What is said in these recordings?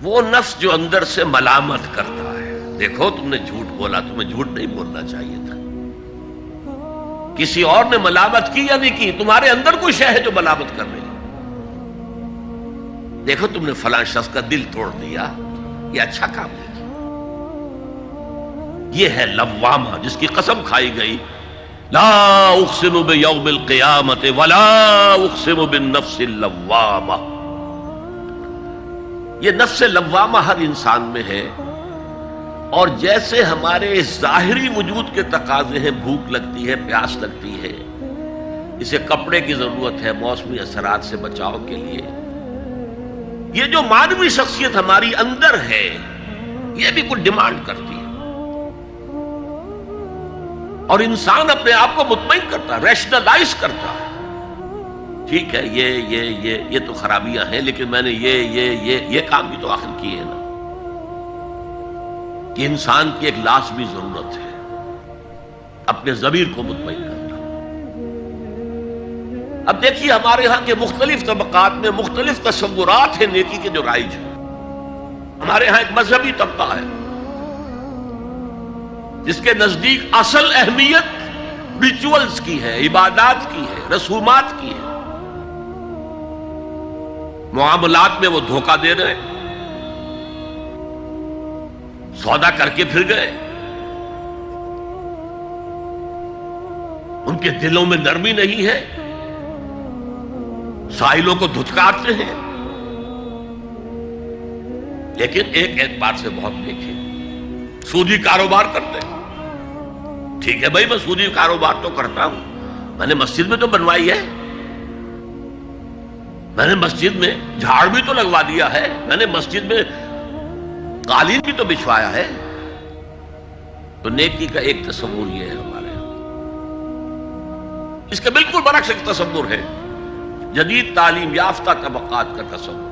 وہ نفس جو اندر سے ملامت کرتا ہے، دیکھو تم نے جھوٹ بولا، تمہیں جھوٹ نہیں بولنا چاہیے تھا. کسی اور نے ملامت کی یا نہیں کی، تمہارے اندر کوئی شے ہے جو ملامت کر رہی. دیکھو تم نے فلاں شخص کا دل توڑ دیا، یہ اچھا کام نہیں کیا. یہ ہے لوامہ جس کی قسم کھائی گئی، لا اقسم بیوم القیامت ولا اقسم بالنفس اللوامہ. یہ نفس لوامہ ہر انسان میں ہے، اور جیسے ہمارے ظاہری وجود کے تقاضے ہیں، بھوک لگتی ہے، پیاس لگتی ہے، اسے کپڑے کی ضرورت ہے موسمی اثرات سے بچاؤ کے لیے، یہ جو مانوی شخصیت ہماری اندر ہے یہ بھی کچھ ڈیمانڈ کرتی ہے. اور انسان اپنے آپ کو مطمئن کرتا ہے، ریشنلائز کرتا ہے، ٹھیک ہے یہ تو خرابیاں ہیں، لیکن میں نے یہ کام بھی تو آخر کیے ہیں نا. یہ انسان کی ایک لازمی ضرورت ہے اپنے ضمیر کو مطمئن کرنا. اب دیکھیے ہمارے ہاں کے مختلف طبقات میں مختلف تصورات ہیں نیکی کے جو رائج ہیں. ہمارے ہاں ایک مذہبی طبقہ ہے جس کے نزدیک اصل اہمیت ریچولز کی ہے، عبادات کی ہے، رسومات کی ہے. معاملات میں وہ دھوکہ دے رہے ہیں، سودا کر کے پھر گئے، ان کے دلوں میں نرمی نہیں ہے، سائلوں کو دھتکارتے ہیں. لیکن ایک اعتبار سے بہت دیکھے، سودی کاروبار کرتے ہیں. ٹھیک ہے بھائی، میں سودی کاروبار تو کرتا ہوں، میں نے مسجد میں تو بنوائی ہے، میں نے مسجد میں جھاڑ بھی تو لگوا دیا ہے، میں نے مسجد میں قالین بھی تو بچھوایا ہے. تو نیکی کا ایک تصور یہ ہے ہمارے یہاں. اس کے بالکل برعکس ایک تصور ہے جدید تعلیم یافتہ طبقات کا تصور.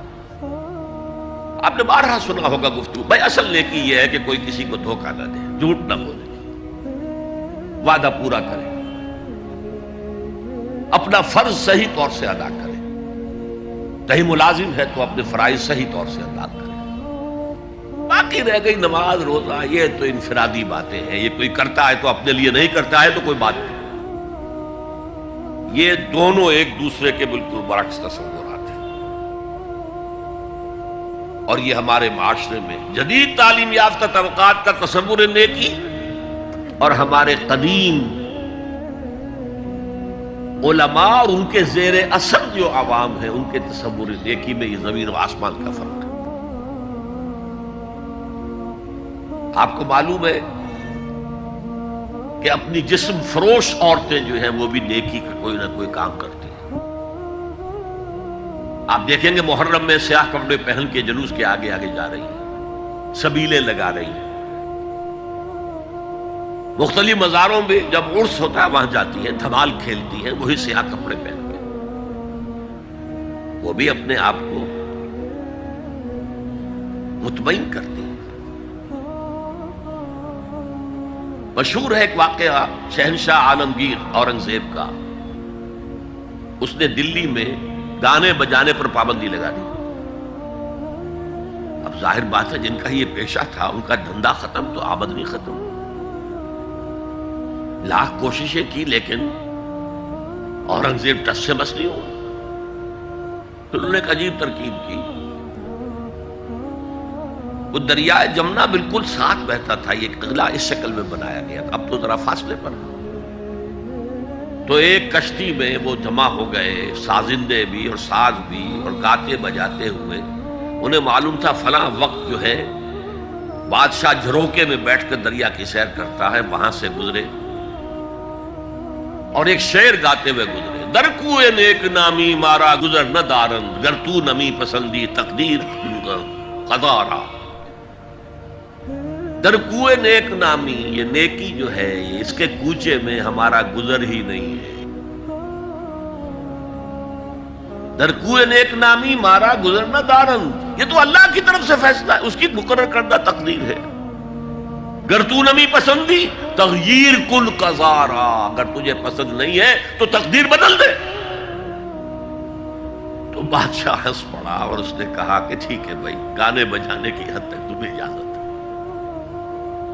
آپ نے بارہا سنا ہوگا گفتگو، بھائی اصل نیکی یہ ہے کہ کوئی کسی کو دھوکہ نہ دے، جھوٹ نہ بولے، وعدہ پورا کرے، اپنا فرض صحیح طور سے ادا کرے، کہیں ملازم ہے تو اپنے فرائض صحیح طور سے ادا کرے. باقی رہ گئی نماز روزہ، یہ تو انفرادی باتیں ہیں، یہ کوئی کرتا ہے تو اپنے لیے نہیں کرتا ہے تو کوئی بات نہیں. یہ دونوں ایک دوسرے کے بالکل برعکس تصورات ہیں. اور یہ ہمارے معاشرے میں جدید تعلیم یافتہ طبقات کا تصور نیکی اور ہمارے قدیم علماء اور ان کے زیر اثر جو عوام ہیں ان کے تصور نیکی میں یہ زمین و آسمان کا فرق ہے. آپ کو معلوم ہے کہ اپنی جسم فروش عورتیں جو ہیں وہ بھی نیکی کا کوئی نہ کوئی کام کرتی ہیں. آپ دیکھیں گے محرم میں سیاہ کپڑے پہن کے جلوس کے آگے آگے جا رہی ہیں، سبیلیں لگا رہی ہیں. مختلف مزاروں میں جب عرس ہوتا ہے وہاں جاتی ہیں، دھمال کھیلتی ہیں، وہی سیاہ کپڑے پہن کے. وہ بھی اپنے آپ کو مطمئن کرتی ہیں. مشہور ہے ایک واقعہ شہنشاہ عالمگیر اورنگزیب کا. اس نے دلی میں گانے بجانے پر پابندی لگا دی. اب ظاہر بات ہے جن کا یہ پیشہ تھا ان کا دھندا ختم تو آمدنی ختم. لاکھ کوششیں کی لیکن اورنگزیب ٹس سے بس نہیں ہوا. پھر انہوں نے ایک عجیب ترکیب کی. وہ دریائے جمنا بالکل ساتھ بہتا تھا، یہ قلعہ اس شکل میں بنایا گیا تھا، اب تو ذرا فاصلے پر. تو ایک کشتی میں وہ جمع ہو گئے، سازندے بھی اور ساز بھی، اور گاتے بجاتے ہوئے. انہیں معلوم تھا فلاں وقت جو ہے بادشاہ جھروکے میں بیٹھ کر دریا کی سیر کرتا ہے، وہاں سے گزرے اور ایک شعر گاتے ہوئے گزرے. در کوئے نیک نامی مارا گزر نہ دارند، گر تو نمی پسندی تقدیر قضا. در کوئے نیک نامی، یہ نیکی جو ہے اس کے کوچے میں ہمارا گزر ہی نہیں ہے. در کوئے نیک نامی مارا گزر نہ دارند، یہ تو اللہ کی طرف سے فیصلہ ہے، اس کی مقرر کردہ تقدیر ہے. گر تو نمی پسندی تغییر کل قضارا، اگر تجھے پسند نہیں ہے تو تقدیر بدل دے. تو بادشاہ ہنس پڑا اور اس نے کہا کہ ٹھیک ہے بھائی، گانے بجانے کی حد تک تمہیں اجازت ہے۔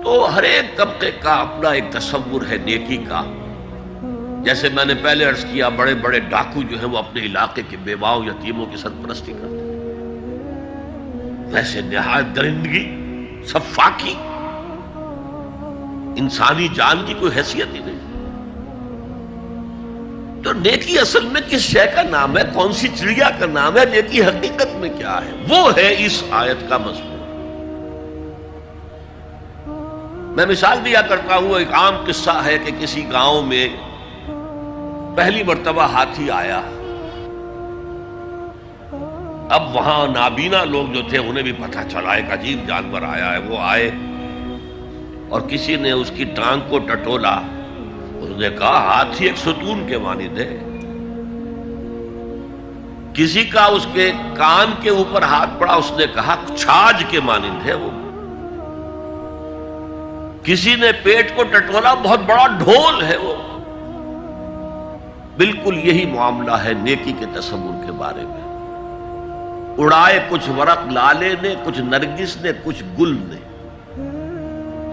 تو ہر ایک طبقے کا اپنا ایک تصور ہے نیکی کا۔ جیسے میں نے پہلے عرض کیا، بڑے بڑے ڈاکو جو ہیں وہ اپنے علاقے کے بیواؤں یتیموں کی سرپرستی کرتے ہیں، ویسے نہایت درندگی، سفاکی، انسانی جان کی کوئی حیثیت ہی نہیں۔ تو نیکی اصل میں کس شے کا نام ہے، کون سی چڑیا کا نام ہے، نیکی حقیقت میں کیا ہے، وہ ہے اس آیت کا مضمون۔ میں مثال دیا کرتا ہوں، ایک عام قصہ ہے کہ کسی گاؤں میں پہلی مرتبہ ہاتھی آیا۔ اب وہاں نابینا لوگ جو تھے انہیں بھی پتہ چلا ایک عجیب جانور آیا ہے۔ وہ آئے اور کسی نے اس کی ٹانگ کو ٹٹولا۔ اس نے کہا ہاتھی ایک ستون کے مانند ہے۔ کسی کا اس کے کان کے اوپر ہاتھ پڑا، اس نے کہا چھاج کے مانند ہے وہ۔ کسی نے پیٹ کو ٹٹولا، بہت بڑا ڈھول ہے وہ۔ بالکل یہی معاملہ ہے نیکی کے تصور کے بارے میں۔ اڑائے کچھ ورق لالے نے، کچھ نرگس نے، کچھ گل نے،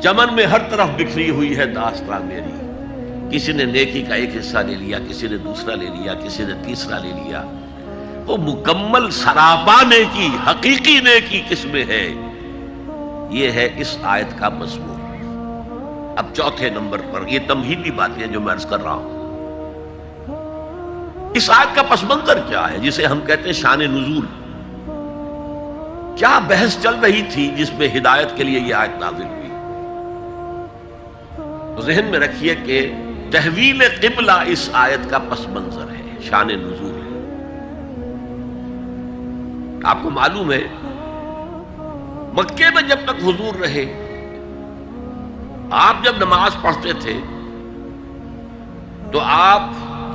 چمن میں ہر طرف بکھری ہوئی ہے داستان میری۔ کسی نے نیکی کا ایک حصہ لے لیا، کسی نے دوسرا لے لیا، کسی نے تیسرا لے لیا۔ وہ مکمل سراپا نیکی، حقیقی نیکی کس میں ہے، یہ ہے اس آیت کا مضمون۔ اب چوتھے نمبر پر یہ تمہیدی باتیں جو میں عرض کر رہا ہوں، اس آیت کا پس منظر کیا ہے جسے ہم کہتے ہیں شان نزول؟ کیا بحث چل رہی تھی جس میں ہدایت کے لیے یہ آیت نازل ہوئی؟ تو ذہن میں رکھیے کہ تحویل قبلہ اس آیت کا پس منظر ہے، شان نزول ہے۔ آپ کو معلوم ہے مکے میں جب تک حضور رہے، آپ جب نماز پڑھتے تھے تو آپ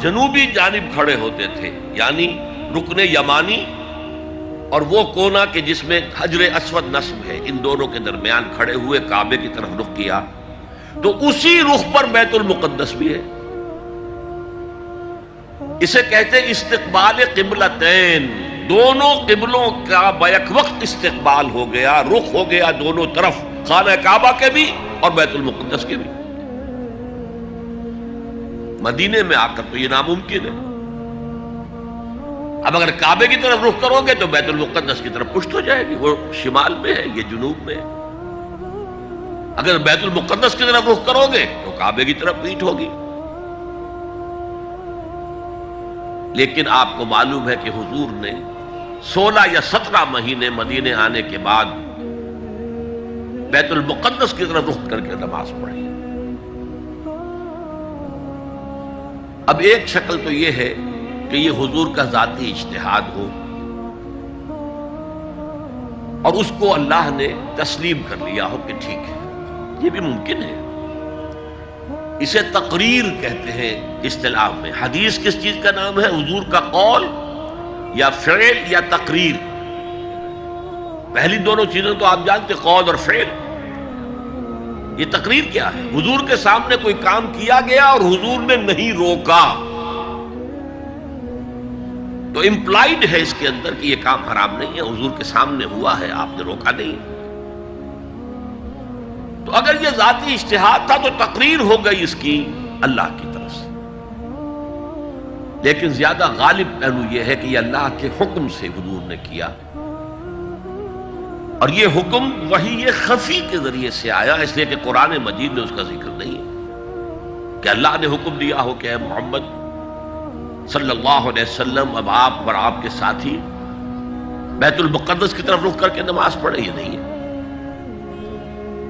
جنوبی جانب کھڑے ہوتے تھے، یعنی رکن یمانی اور وہ کونا کہ جس میں حجر اسود نصب ہے، ان دونوں کے درمیان کھڑے ہوئے کعبے کی طرف رخ کیا، تو اسی رخ پر بیت المقدس بھی ہے۔ اسے کہتے ہیں استقبال قبلتین، دونوں قبلوں کا بیک وقت استقبال ہو گیا، رخ ہو گیا دونوں طرف، خانہ کعبہ کے بھی اور بیت المقدس کے بھی۔ مدینے میں آ کر تو یہ ناممکن ہے۔ اب اگر کعبے کی طرف رخ کرو گے تو بیت المقدس کی طرف پشت ہو جائے گی، وہ شمال میں ہے، یہ جنوب میں ہے۔ اگر بیت المقدس کی طرف رخ کرو گے تو کعبے کی طرف پیٹھ ہوگی۔ لیکن آپ کو معلوم ہے کہ حضور نے 16 یا 17 مہینے مدینے آنے کے بعد بیت المقدس کی طرف رخ کر کے نماز پڑھی۔ اب ایک شکل تو یہ ہے کہ یہ حضور کا ذاتی اجتہاد ہو اور اس کو اللہ نے تسلیم کر لیا ہو کہ ٹھیک ہے، یہ بھی ممکن ہے۔ اسے تقریر کہتے ہیں اصطلاح میں۔ حدیث کس چیز کا نام ہے؟ حضور کا قول یا فعل یا تقریر۔ پہلی دونوں چیزیں تو آپ جانتے، قول اور فعل۔ یہ تقریر کیا ہے؟ حضور کے سامنے کوئی کام کیا گیا اور حضور نے نہیں روکا، تو امپلائڈ ہے اس کے اندر کہ یہ کام حرام نہیں ہے، حضور کے سامنے ہوا ہے، آپ نے روکا نہیں۔ تو اگر یہ ذاتی اجتہاد تھا تو تقریر ہو گئی اس کی اللہ کی طرف سے، لیکن زیادہ غالب پہلو یہ ہے کہ یہ اللہ کے حکم سے حضور نے کیا، اور یہ حکم وحی خفی کے ذریعے سے آیا، اس لیے کہ قرآن مجید میں اس کا ذکر نہیں ہے کہ اللہ نے حکم دیا ہو کہ اے محمد صلی اللہ علیہ وسلم اب آپ اور آپ کے ساتھی بیت المقدس کی طرف رخ کر کے نماز پڑھے، یہ نہیں ہے۔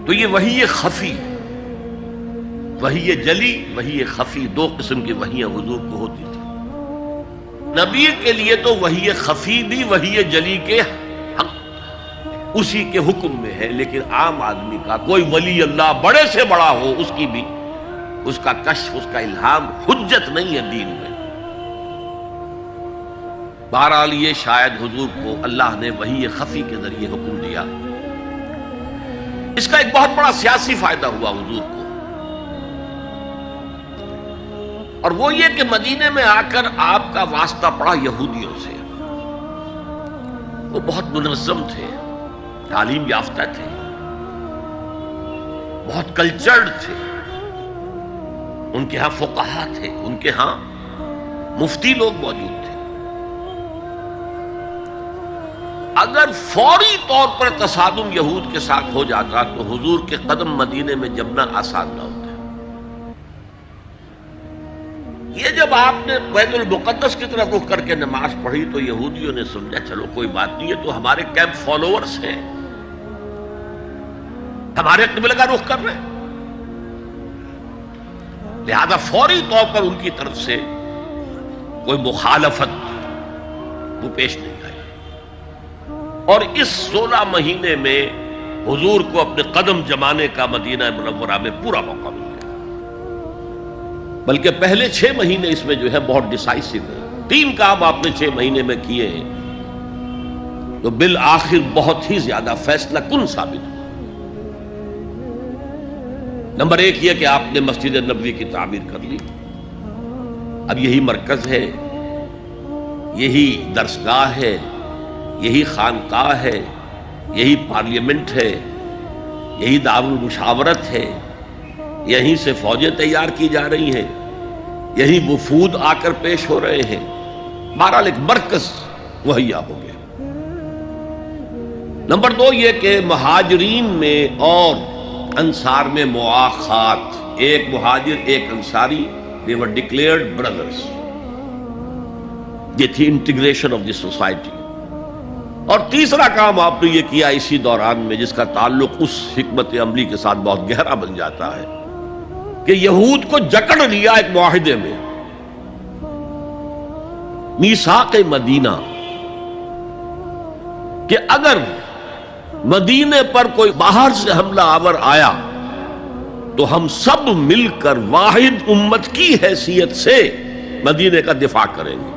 تو یہ وحی خفی، وحی جلی، وحی خفی، دو قسم کی وحیاں حضور کو ہوتی تھی۔ نبی کے لیے تو وحی خفی بھی وحی جلی کے حق اسی کے حکم میں ہے، لیکن عام آدمی کا کوئی ولی اللہ بڑے سے بڑا ہو، اس کی بھی اس کا کشف، اس کا الہام حجت نہیں ہے دین میں۔ بہرحال یہ شاید حضور کو اللہ نے وحی خفی کے ذریعے حکم دیا۔ اس کا ایک بہت بڑا سیاسی فائدہ ہوا حضور کو، اور وہ یہ کہ مدینے میں آ کر آپ کا واسطہ پڑا یہودیوں سے۔ وہ بہت منظم تھے، تعلیم یافتہ تھے، بہت کلچرڈ تھے، ان کے ہاں فقہا تھے، ان کے ہاں مفتی لوگ موجود تھے۔ اگر فوری طور پر تصادم یہود کے ساتھ ہو جاتا تو حضور کے قدم مدینے میں جمنا آسان نہ ہوتا۔ یہ جب آپ نے بیت المقدس کی طرف رخ کر کے نماز پڑھی تو یہودیوں نے سمجھا چلو کوئی بات نہیں ہے، تو ہمارے کیمپ فالوورز ہیں، ہمارے قبلہ کا رخ کر رہے ہیں، لہذا فوری طور پر ان کی طرف سے کوئی مخالفت وہ پیش نہیں آئی، اور اس 16 مہینے میں حضور کو اپنے قدم جمانے کا مدینہ منورہ میں پورا موقع ملا، بلکہ پہلے 6 مہینے اس میں جو ہے بہت ڈیسائسو ہے۔ 3 کام آپ نے 6 مہینے میں کیے ہیں تو بالآخر بہت ہی زیادہ فیصلہ کن ثابت ہوا۔ نمبر 1 یہ کہ آپ نے مسجد نبوی کی تعمیر کر لی، اب یہی مرکز ہے، یہی درسگاہ ہے، یہی خانقاہ ہے، یہی پارلیمنٹ ہے، یہی دارالمشاورت ہے، یہیں سے فوجیں تیار کی جا رہی ہیں، یہی وفود آ کر پیش ہو رہے ہیں، بہرحال ایک مرکز مہیا ہو گیا۔ نمبر 2 یہ کہ مہاجرین میں اور انصار میں مواخات، ایک مہاجر ایک Ansari, they were declared brothers، یہ تھی انٹیگریشن آف دی سوسائٹی۔ اور تیسرا کام آپ نے یہ کیا اسی دوران میں جس کا تعلق اس حکمت عملی کے ساتھ بہت گہرا بن جاتا ہے کہ یہود کو جکڑ لیا ایک معاہدے میں، میثاق مدینہ، کہ اگر مدینے پر کوئی باہر سے حملہ آور آیا تو ہم سب مل کر واحد امت کی حیثیت سے مدینے کا دفاع کریں گے۔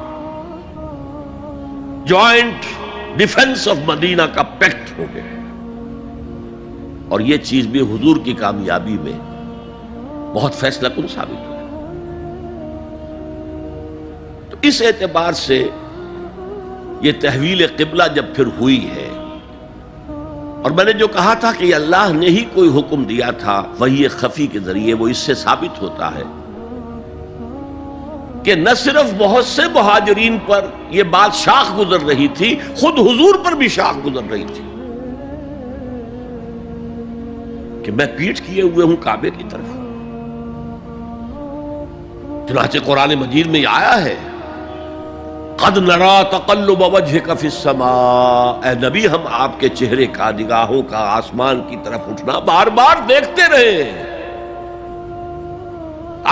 جوائنٹ ڈیفنس آف مدینہ کا پیکٹ ہو گیا، اور یہ چیز بھی حضور کی کامیابی میں بہت فیصلہ کن ثابت ہوئی۔ تو اس اعتبار سے یہ تحویل قبلہ جب پھر ہوئی ہے، اور میں نے جو کہا تھا کہ اللہ نے ہی کوئی حکم دیا تھا وحی خفی کے ذریعے، وہ اس سے ثابت ہوتا ہے کہ نہ صرف بہت سے مہاجرین پر یہ بات شاخ گزر رہی تھی، خود حضور پر بھی شاخ گزر رہی تھی کہ میں پیٹھ کیے ہوئے ہوں کعبے کی طرف۔ چنانچہ قرآن مجید میں یہ آیا ہے قد نرا تقلب وجهك في السماء، اے نبی ہم آپ کے چہرے کا، نگاہوں کا آسمان کی طرف اٹھنا بار بار دیکھتے رہے ہیں۔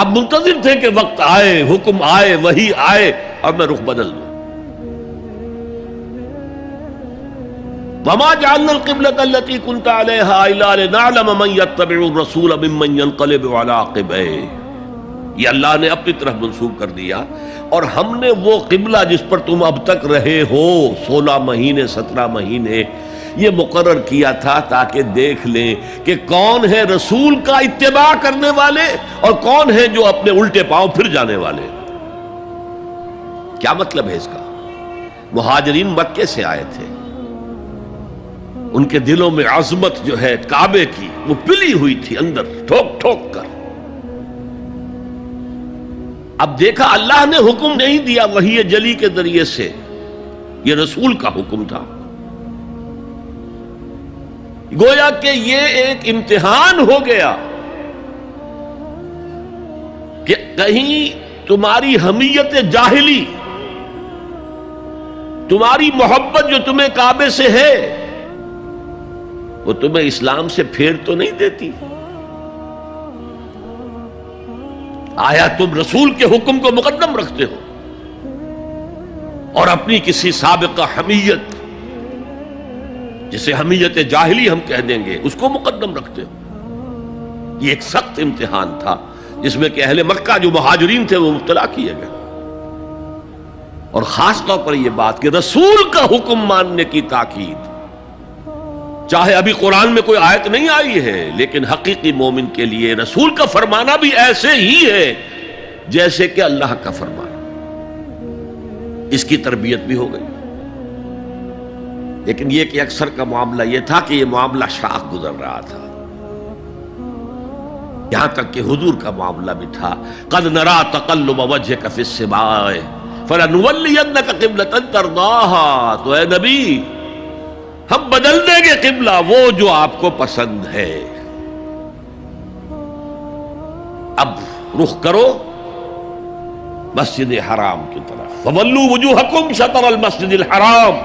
آپ منتظر تھے کہ وقت آئے، حکم آئے، وحی آئے اور میں رخ بدل دوں۔ وما جعلنا القبلة التي كنت عليها الا لنعلم من يتبع الرسول ممن ينقلب على عقبيه، یہ اللہ نے اپنی طرف منسوب کر دیا، اور ہم نے وہ قبلہ جس پر تم اب تک رہے ہو 16 مہینے 17 مہینے یہ مقرر کیا تھا تاکہ دیکھ لیں کہ کون ہے رسول کا اتباع کرنے والے اور کون ہے جو اپنے الٹے پاؤں پھر جانے والے۔ کیا مطلب ہے اس کا؟ مہاجرین مکے سے آئے تھے، ان کے دلوں میں عظمت جو ہے کعبے کی وہ پلی ہوئی تھی اندر ٹھوک ٹھوک کر۔ اب دیکھا اللہ نے حکم نہیں دیا وحی جلی کے ذریعے سے، یہ رسول کا حکم تھا، گویا کہ یہ ایک امتحان ہو گیا کہ کہیں تمہاری حمیت جاہلی، تمہاری محبت جو تمہیں کعبے سے ہے وہ تمہیں اسلام سے پھیر تو نہیں دیتی؟ آیا تم رسول کے حکم کو مقدم رکھتے ہو اور اپنی کسی سابقہ حمیت، جسے حمیت جاہلی ہم کہہ دیں گے، اس کو مقدم رکھتے ہو؟ یہ ایک سخت امتحان تھا جس میں کہ اہل مکہ جو مہاجرین تھے وہ مبتلا کیے گئے، اور خاص طور پر یہ بات کہ رسول کا حکم ماننے کی تاکید، چاہے ابھی قرآن میں کوئی آیت نہیں آئی ہے لیکن حقیقی مومن کے لیے رسول کا فرمانا بھی ایسے ہی ہے جیسے کہ اللہ کا فرمانا۔ اس کی تربیت بھی ہو گئی۔ لیکن یہ کہ اکثر کا معاملہ یہ تھا کہ یہ معاملہ شاخ گزر رہا تھا، یہاں تک کہ حضور کا معاملہ بھی تھا قد نرا تقلب وجهك في السماء فلنولینک قبلۃ ترضاها، تو اے نبی ہم بدل دیں گے قبلہ وہ جو آپ کو پسند ہے، اب رخ کرو مسجد حرام کی طرف، فولوا وجوہکم شطر المسجد الحرام،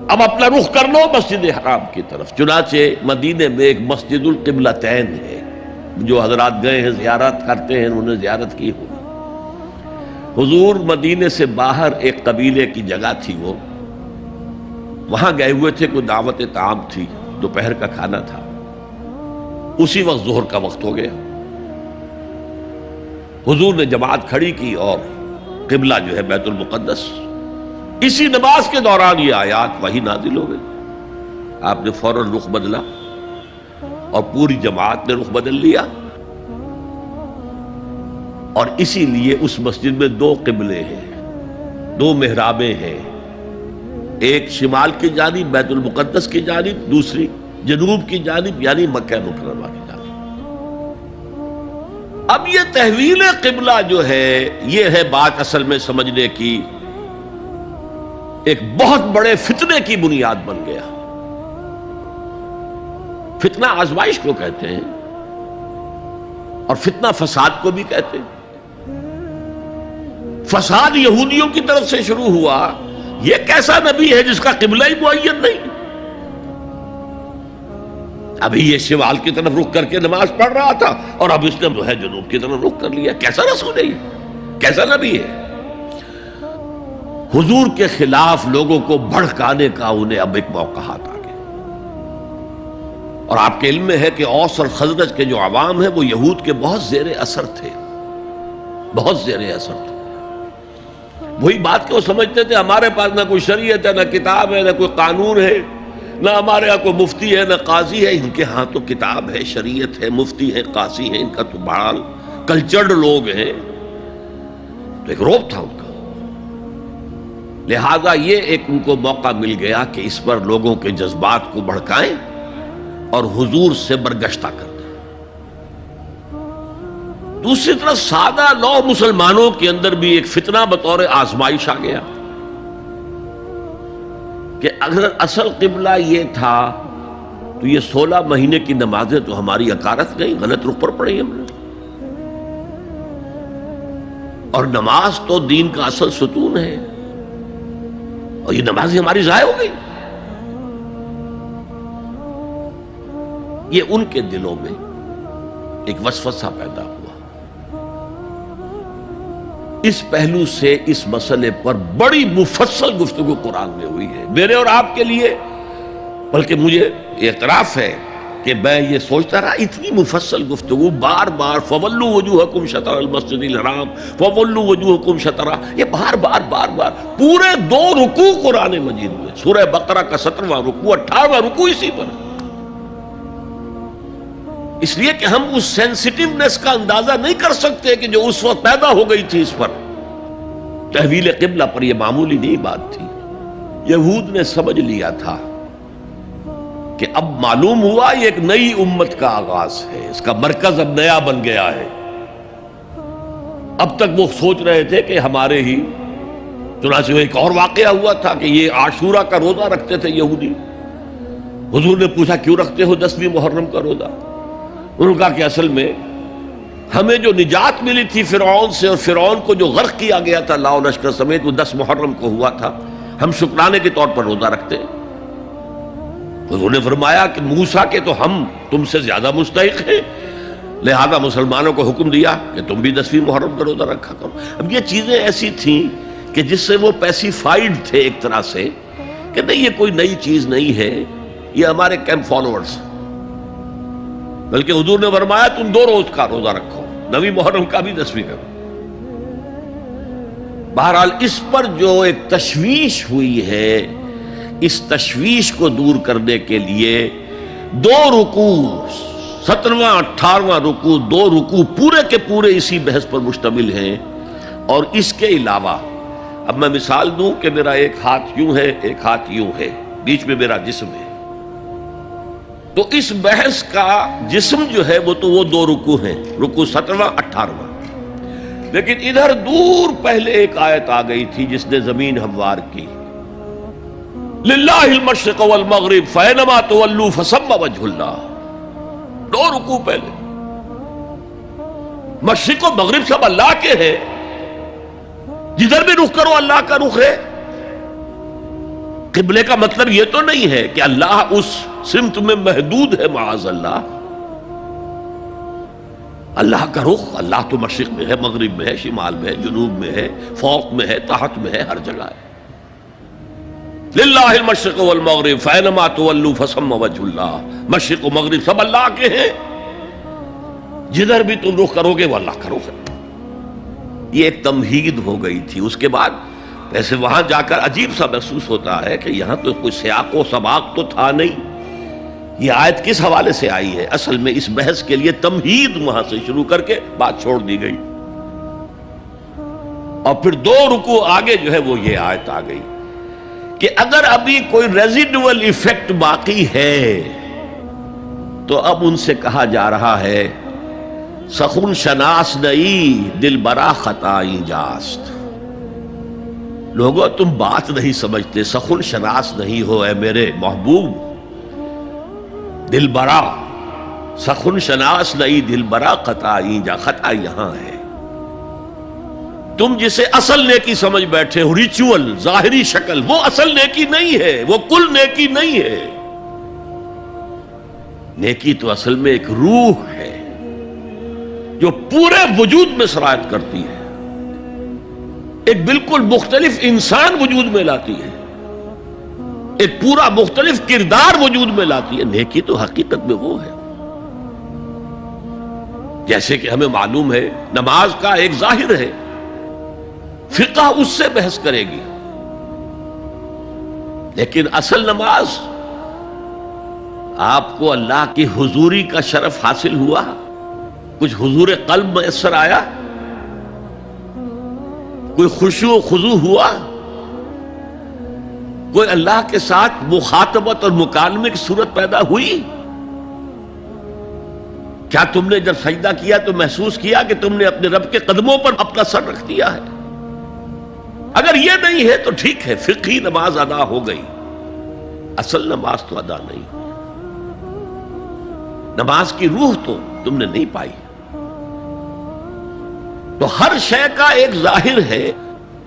اب اپنا رخ کر لو مسجد حرام کی طرف۔ چنانچہ مدینے میں ایک مسجد القبلتین ہے، جو حضرات گئے ہیں زیارت کرتے ہیں انہوں نے زیارت کی ہوگی۔ حضور مدینے سے باہر ایک قبیلے کی جگہ تھی، وہ وہاں گئے ہوئے تھے، کوئی دعوت طعام تھی، دوپہر کا کھانا تھا، اسی وقت ظہر کا وقت ہو گیا۔ حضور نے جماعت کھڑی کی اور قبلہ جو ہے بیت المقدس، اسی نماز کے دوران یہ آیات وہی نازل ہو گئی، آپ نے فوراً رخ بدلا اور پوری جماعت نے رخ بدل لیا، اور اسی لیے اس مسجد میں دو قبلے ہیں، دو محرابیں ہیں، ایک شمال کی جانب بیت المقدس کی جانب، دوسری جنوب کی جانب یعنی مکہ مکرمہ کی جانب۔ اب یہ تحویل قبلہ جو ہے یہ ہے بات اصل میں سمجھنے کی، ایک بہت بڑے فتنے کی بنیاد بن گیا۔ فتنہ آزمائش کو کہتے ہیں اور فتنہ فساد کو بھی کہتے ہیں۔ فساد یہودیوں کی طرف سے شروع ہوا، یہ کیسا نبی ہے جس کا قبلہ ہی معین نہیں، ابھی یہ شمال کی طرف رخ کر کے نماز پڑھ رہا تھا اور اب اس نے جو ہے جنوب کی طرف رخ کر لیا، کیسا رسول ہے یہ، کیسا نبی ہے؟ حضور کے خلاف لوگوں کو بھڑکانے کا انہیں اب ایک موقع ہاتھ آ گیا، اور آپ کے علم میں ہے کہ اوس اور خزرج کے جو عوام ہیں وہ یہود کے بہت زیر اثر تھے، بہت زیر اثر تھے۔ وہی بات کہ وہ سمجھتے تھے ہمارے پاس نہ کوئی شریعت ہے، نہ کتاب ہے، نہ کوئی قانون ہے، نہ ہمارے یہاں کوئی مفتی ہے، نہ قاضی ہے، ان کے ہاں تو کتاب ہے، شریعت ہے، مفتی ہے، قاضی ہے، ان کا تو بڑا کلچرڈ لوگ ہیں، تو ایک روب تھا ان کا۔ لہذا یہ ایک ان کو موقع مل گیا کہ اس پر لوگوں کے جذبات کو بھڑکائیں اور حضور سے برگشتہ کر دیں۔ دوسری طرف سادہ لو مسلمانوں کے اندر بھی ایک فتنہ بطور آزمائش آ گیا کہ اگر اصل قبلہ یہ تھا تو یہ 16 مہینے کی نمازیں تو ہماری اکارت گئی، غلط رخ پر پڑی ہم نے، اور نماز تو دین کا اصل ستون ہے، اور یہ نماز ہماری ضائع ہو گئی۔ یہ ان کے دلوں میں ایک وسوسہ پیدا ہوا۔ اس پہلو سے اس مسئلے پر بڑی مفصل گفتگو قرآن میں ہوئی ہے، میرے اور آپ کے لیے، بلکہ مجھے اعتراف ہے کہ میں یہ سوچتا رہا اتنی مفصل گفتگو بار بار فولوا وجوہکم شطر المسجد الحرام، فولوا وجوہکم شطرہ، یہ بار بار پورے 2 رکوع قرآن مجید میں، سورہ بقرہ کا 17واں رکوع، 18واں رکوع اسی پر، اس لیے کہ ہم اس سینسٹیونیس کا اندازہ نہیں کر سکتے کہ جو اس وقت پیدا ہو گئی تھی اس پر۔ تحویل قبلہ پر یہ معمولی نہیں بات تھی، یہود نے سمجھ لیا تھا کہ اب معلوم ہوا یہ ایک نئی امت کا آغاز ہے، اس کا مرکز اب نیا بن گیا ہے۔ اب تک وہ سوچ رہے تھے کہ ہمارے ہی، چنانچہ ایک اور واقعہ ہوا تھا کہ یہ عاشورہ کا روزہ رکھتے تھے یہودی، حضور نے پوچھا کیوں رکھتے ہو 10ویں محرم کا روزہ؟ انہوں نے کہا کہ اصل میں ہمیں جو نجات ملی تھی فرعون سے، اور فرعون کو جو غرق کیا گیا تھا لاؤ لشکر سمیت، وہ 10 محرم کو ہوا تھا، ہم شکرانے کے طور پر روزہ رکھتے ہیں۔ حضور نے فرمایا کہ موسیٰ کے تو ہم تم سے زیادہ مستحق ہیں، لہذا مسلمانوں کو حکم دیا کہ تم بھی 10ویں محرم کا روزہ رکھا کرو۔ اب یہ چیزیں ایسی تھیں کہ جس سے وہ پیسیفائیڈ تھے ایک طرح سے، کہ نہیں یہ کوئی نئی چیز نہیں ہے، یہ ہمارے کیمپ فالوورز، بلکہ حضور نے فرمایا تم 2 روز کا روزہ رکھو، 9ویں محرم کا بھی 10ویں کا۔ بہرحال اس پر جو ایک تشویش ہوئی ہے، اس تشویش کو دور کرنے کے لیے 2 رکوع، 17واں 18واں رکوع، 2 رکوع پورے کے پورے اسی بحث پر مشتمل ہیں، اور اس کے علاوہ اب میں مثال دوں کہ میرا ایک ہاتھ یوں ہے، ایک ہاتھ یوں ہے، بیچ میں میرا جسم ہے، تو اس بحث کا جسم جو ہے وہ تو وہ دو رکوع ہیں، رکوع 17واں 18واں، لیکن ادھر دور پہلے ایک آیت آ گئی تھی جس نے زمین ہموار کی، للہ المشرق والمغرب فینما تولوا فثم وجہ اللہ، دو رکوع پہلے، مشرق و مغرب سب اللہ کے ہیں، جدھر بھی رخ کرو اللہ کا رخ ہے۔ قبلے کا مطلب یہ تو نہیں ہے کہ اللہ اس سمت میں محدود ہے، معاذ اللہ، اللہ کا رخ، اللہ تو مشرق میں ہے، مغرب میں ہے، شمال میں ہے، جنوب میں ہے، فوق میں ہے، تحت میں ہے، ہر جگہ ہے۔ للہ المشرق والمغرب فینما تولوا فثم وجہ اللہ، مشرق و مغرب سب اللہ کے ہیں، جدھر بھی تم رخ کرو گے وہ اللہ کا رخ ہے۔ یہ ایک تمہید ہو گئی تھی۔ اس کے بعد ویسے وہاں جا کر عجیب سا محسوس ہوتا ہے کہ یہاں تو کوئی سیاق و سباق تو تھا نہیں، یہ آیت کس حوالے سے آئی ہے؟ اصل میں اس بحث کے لیے تمہید وہاں سے شروع کر کے بات چھوڑ دی گئی، اور پھر دو رکوع آگے جو ہے وہ یہ آیت آ گئی کہ اگر ابھی کوئی ریزیڈول ایفیکٹ باقی ہے تو اب ان سے کہا جا رہا ہے سخن شناس نئی دل برا خطائی جاست، لوگو تم بات نہیں سمجھتے، سخن شناس نہیں ہو اے میرے محبوب، دل برا، سخن شناس نئی دل برا خطائی جا، خطا یہاں ہے، تم جسے اصل نیکی سمجھ بیٹھے ہو، ریچول، ظاہری شکل، وہ اصل نیکی نہیں ہے، وہ کل نیکی نہیں ہے۔ نیکی تو اصل میں ایک روح ہے جو پورے وجود میں سرایت کرتی ہے، ایک بالکل مختلف انسان وجود میں لاتی ہے، ایک پورا مختلف کردار وجود میں لاتی ہے۔ نیکی تو حقیقت میں وہ ہے، جیسے کہ ہمیں معلوم ہے نماز کا ایک ظاہر ہے، فقہ اس سے بحث کرے گی، لیکن اصل نماز آپ کو اللہ کی حضوری کا شرف حاصل ہوا، کچھ حضور قلب میسر آیا، کوئی خشوع و خضوع ہوا، کوئی اللہ کے ساتھ مخاطبت اور مکالمے کی صورت پیدا ہوئی؟ کیا تم نے جب سجدہ کیا تو محسوس کیا کہ تم نے اپنے رب کے قدموں پر اپنا سر رکھ دیا ہے؟ اگر یہ نہیں ہے تو ٹھیک ہے، فقہی نماز ادا ہو گئی، اصل نماز تو ادا نہیں ہوئی، نماز کی روح تو تم نے نہیں پائی۔ تو ہر شے کا ایک ظاہر ہے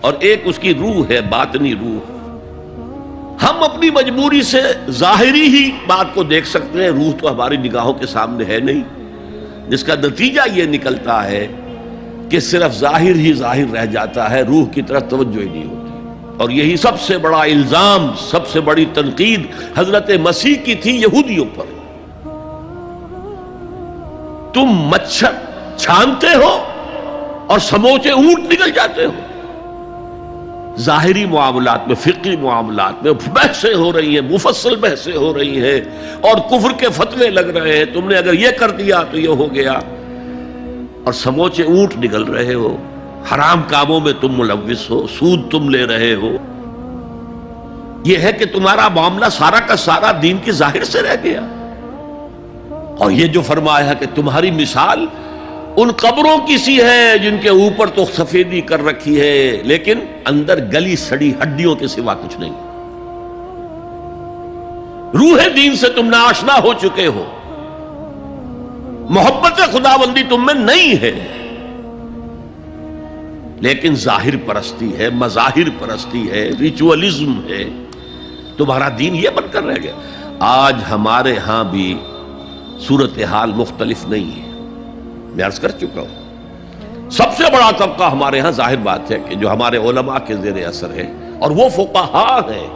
اور ایک اس کی روح ہے، باطنی روح۔ ہم اپنی مجبوری سے ظاہری ہی بات کو دیکھ سکتے ہیں، روح تو ہماری نگاہوں کے سامنے ہے نہیں، جس کا نتیجہ یہ نکلتا ہے کہ صرف ظاہر ہی ظاہر رہ جاتا ہے، روح کی طرف توجہ ہی نہیں ہوتی۔ اور یہی سب سے بڑا الزام، سب سے بڑی تنقید حضرت مسیح کی تھی یہودیوں پر۔ تم مچھر چھانتے ہو اور سموچے اونٹ نکل جاتے ہو۔ ظاہری معاملات میں، فقہی معاملات میں بحثیں ہو رہی ہیں، مفصل بحثیں ہو رہی ہیں، اور کفر کے فتوے لگ رہے ہیں، تم نے اگر یہ کر دیا تو یہ ہو گیا، اور سموچے اونٹ نکل رہے ہو، حرام کاموں میں تم ملوث ہو، سود تم لے رہے ہو۔ یہ ہے کہ تمہارا معاملہ سارا کا سارا دین کی ظاہر سے رہ گیا۔ اور یہ جو فرمایا ہے کہ تمہاری مثال ان قبروں کی سی ہے جن کے اوپر تو سفیدی کر رکھی ہے لیکن اندر گلی سڑی ہڈیوں کے سوا کچھ نہیں۔ روح دین سے تم ناآشنا ہو چکے ہو، محبت خداوندی تم میں نہیں ہے، لیکن ظاہر پرستی ہے، مظاہر پرستی ہے، ریچولزم ہے، تمہارا دین یہ بن کر رہ گیا۔ آج ہمارے ہاں بھی صورتحال مختلف نہیں ہے، میں عرض کر چکا ہوں۔ سب سے بڑا طبقہ ہمارے ہاں ظاہر بات ہے کہ جو ہمارے علماء کے زیر اثر ہے، اور وہ فقہاء ہیں،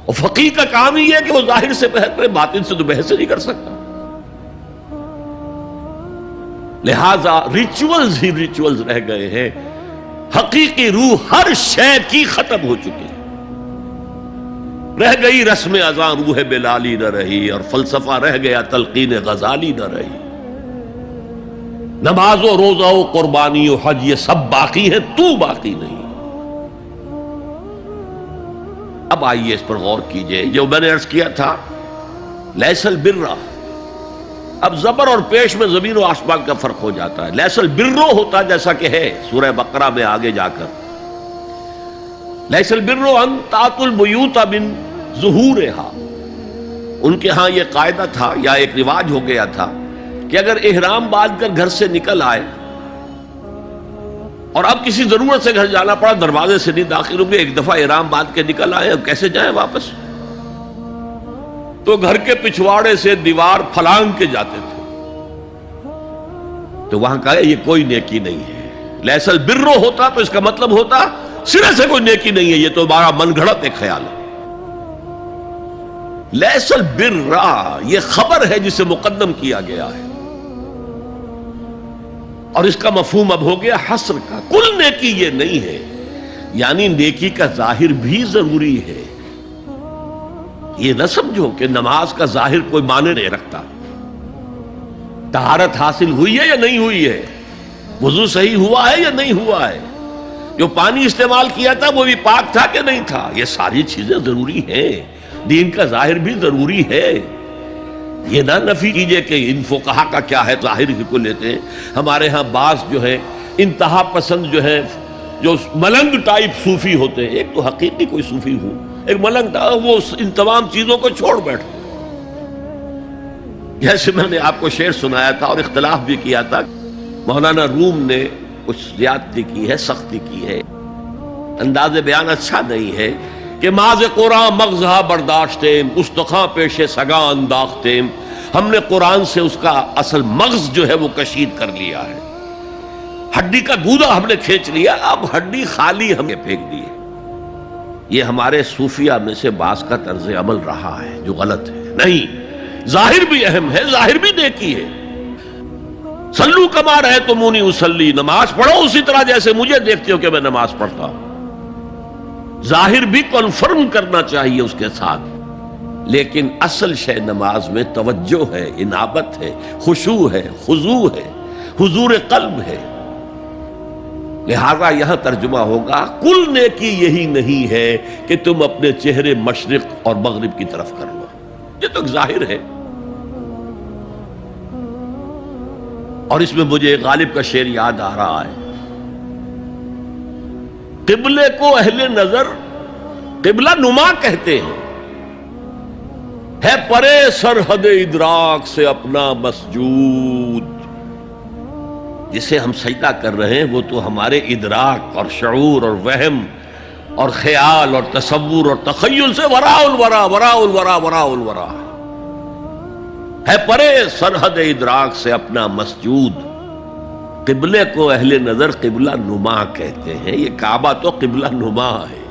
اور فقیہ کا کام ہی ہے کہ وہ ظاہر سے بحث کرے، باطن سے تو بحث نہیں کر سکتا۔ لہذا ریچولز ہی ریچولز رہ گئے ہیں، حقیقی روح ہر شے کی ختم ہو چکی ہے۔ رہ گئی رسم اذاں روح بلالی نہ رہی، اور فلسفہ رہ گیا تلقین غزالی نہ رہی۔ نماز و روزہ و قربانی و حج یہ سب باقی ہے، تو باقی نہیں۔ اب آئیے اس پر غور کیجئے، جو میں نے عرض کیا تھا لیس البر، اب زبر اور پیش میں زمین و آسمان کا فرق ہو جاتا ہے۔ لیس البر ہوتا جیسا کہ ہے سورہ بقرہ میں آگے جا کر، لیس البر ان تاتوا البیوت من ظہورہا، ان کے ہاں یہ قاعدہ تھا یا ایک رواج ہو گیا تھا کہ اگر احرام باندھ کر گھر سے نکل آئے اور اب کسی ضرورت سے گھر جانا پڑا، دروازے سے نہیں داخل ہوں گے، ایک دفعہ احرام باندھ کے نکل آئے، اب کیسے جائیں واپس؟ تو گھر کے پچھواڑے سے دیوار پھلانگ کے جاتے تھے۔ تو وہاں کہا یہ کوئی نیکی نہیں ہے۔ لیس البر ہوتا تو اس کا مطلب ہوتا سرے سے کوئی نیکی نہیں ہے، یہ تو ہمارا من گھڑت ایک خیال ہے۔ لیس البر یہ خبر ہے جسے مقدم کیا گیا ہے، اور اس کا مفہوم اب ہو گیا حصر کا، کل نیکی یہ نہیں ہے، یعنی نیکی کا ظاہر بھی ضروری ہے۔ یہ نہ سمجھو کہ نماز کا ظاہر کوئی معنی نہیں رکھتا، طہارت حاصل ہوئی ہے یا نہیں ہوئی ہے، وضو صحیح ہوا ہے یا نہیں ہوا ہے، جو پانی استعمال کیا تھا وہ بھی پاک تھا کہ نہیں تھا، یہ ساری چیزیں ضروری ہیں، دین کا ظاہر بھی ضروری ہے۔ یہ نہ نفی کیجئے کہ ان فقہا کا کیا ہے، ظاہر ہی کو لیتے ہیں۔ ہمارے ہاں بعض جو ہے انتہا پسند جو ہے، جو ملنگ ٹائپ صوفی ہوتے ہیں، ایک تو حقیقی کوئی صوفی ہو، ایک ملنگ، وہ ان تمام چیزوں کو چھوڑ بیٹھتے۔ جیسے میں نے آپ کو شعر سنایا تھا اور اختلاف بھی کیا تھا، مولانا روم نے کچھ زیادتی کی ہے، سختی کی ہے، انداز بیان اچھا نہیں ہے کہ ماز قرآن مغزہ برداشتیم استخاں پیش سگاں انداختیم، ہم نے قرآن سے اس کا اصل مغز جو ہے وہ کشید کر لیا ہے، ہڈی کا گودا ہم نے کھینچ لیا، اب ہڈی خالی ہمیں پھینک دی ہے۔ یہ ہمارے صوفیہ میں سے بعض کا طرز عمل رہا ہے جو غلط ہے۔ نہیں، ظاہر بھی اہم ہے، ظاہر بھی نیکی ہے۔ صلو کما رأیتمونی اصلی، نماز پڑھو اسی طرح جیسے مجھے دیکھتے ہو کہ میں نماز پڑھتا ہوں، ظاہر بھی کنفرم کرنا چاہیے اس کے ساتھ، لیکن اصل شے نماز میں توجہ ہے، انابت ہے، خشوع ہے، خضوع ہے، حضور قلب ہے۔ لہذا یہاں ترجمہ ہوگا کل نیکی یہی نہیں ہے کہ تم اپنے چہرے مشرق اور مغرب کی طرف کر لو، یہ تو ایک ظاہر ہے۔ اور اس میں مجھے غالب کا شعر یاد آ رہا ہے، قبلے کو اہل نظر قبلہ نما کہتے ہیں، ہے پرے سرحد ادراک سے اپنا مسجود، جسے ہم سجدہ کر رہے ہیں وہ تو ہمارے ادراک اور شعور اور وہم اور خیال اور تصور اور تخیل سے وراء الورا وراء الورا وراء الورا ہے، پرے سرحد ادراک سے اپنا مسجود، قبلے کو اہل نظر قبلہ نما کہتے ہیں، یہ کعبہ تو قبلہ نما ہے۔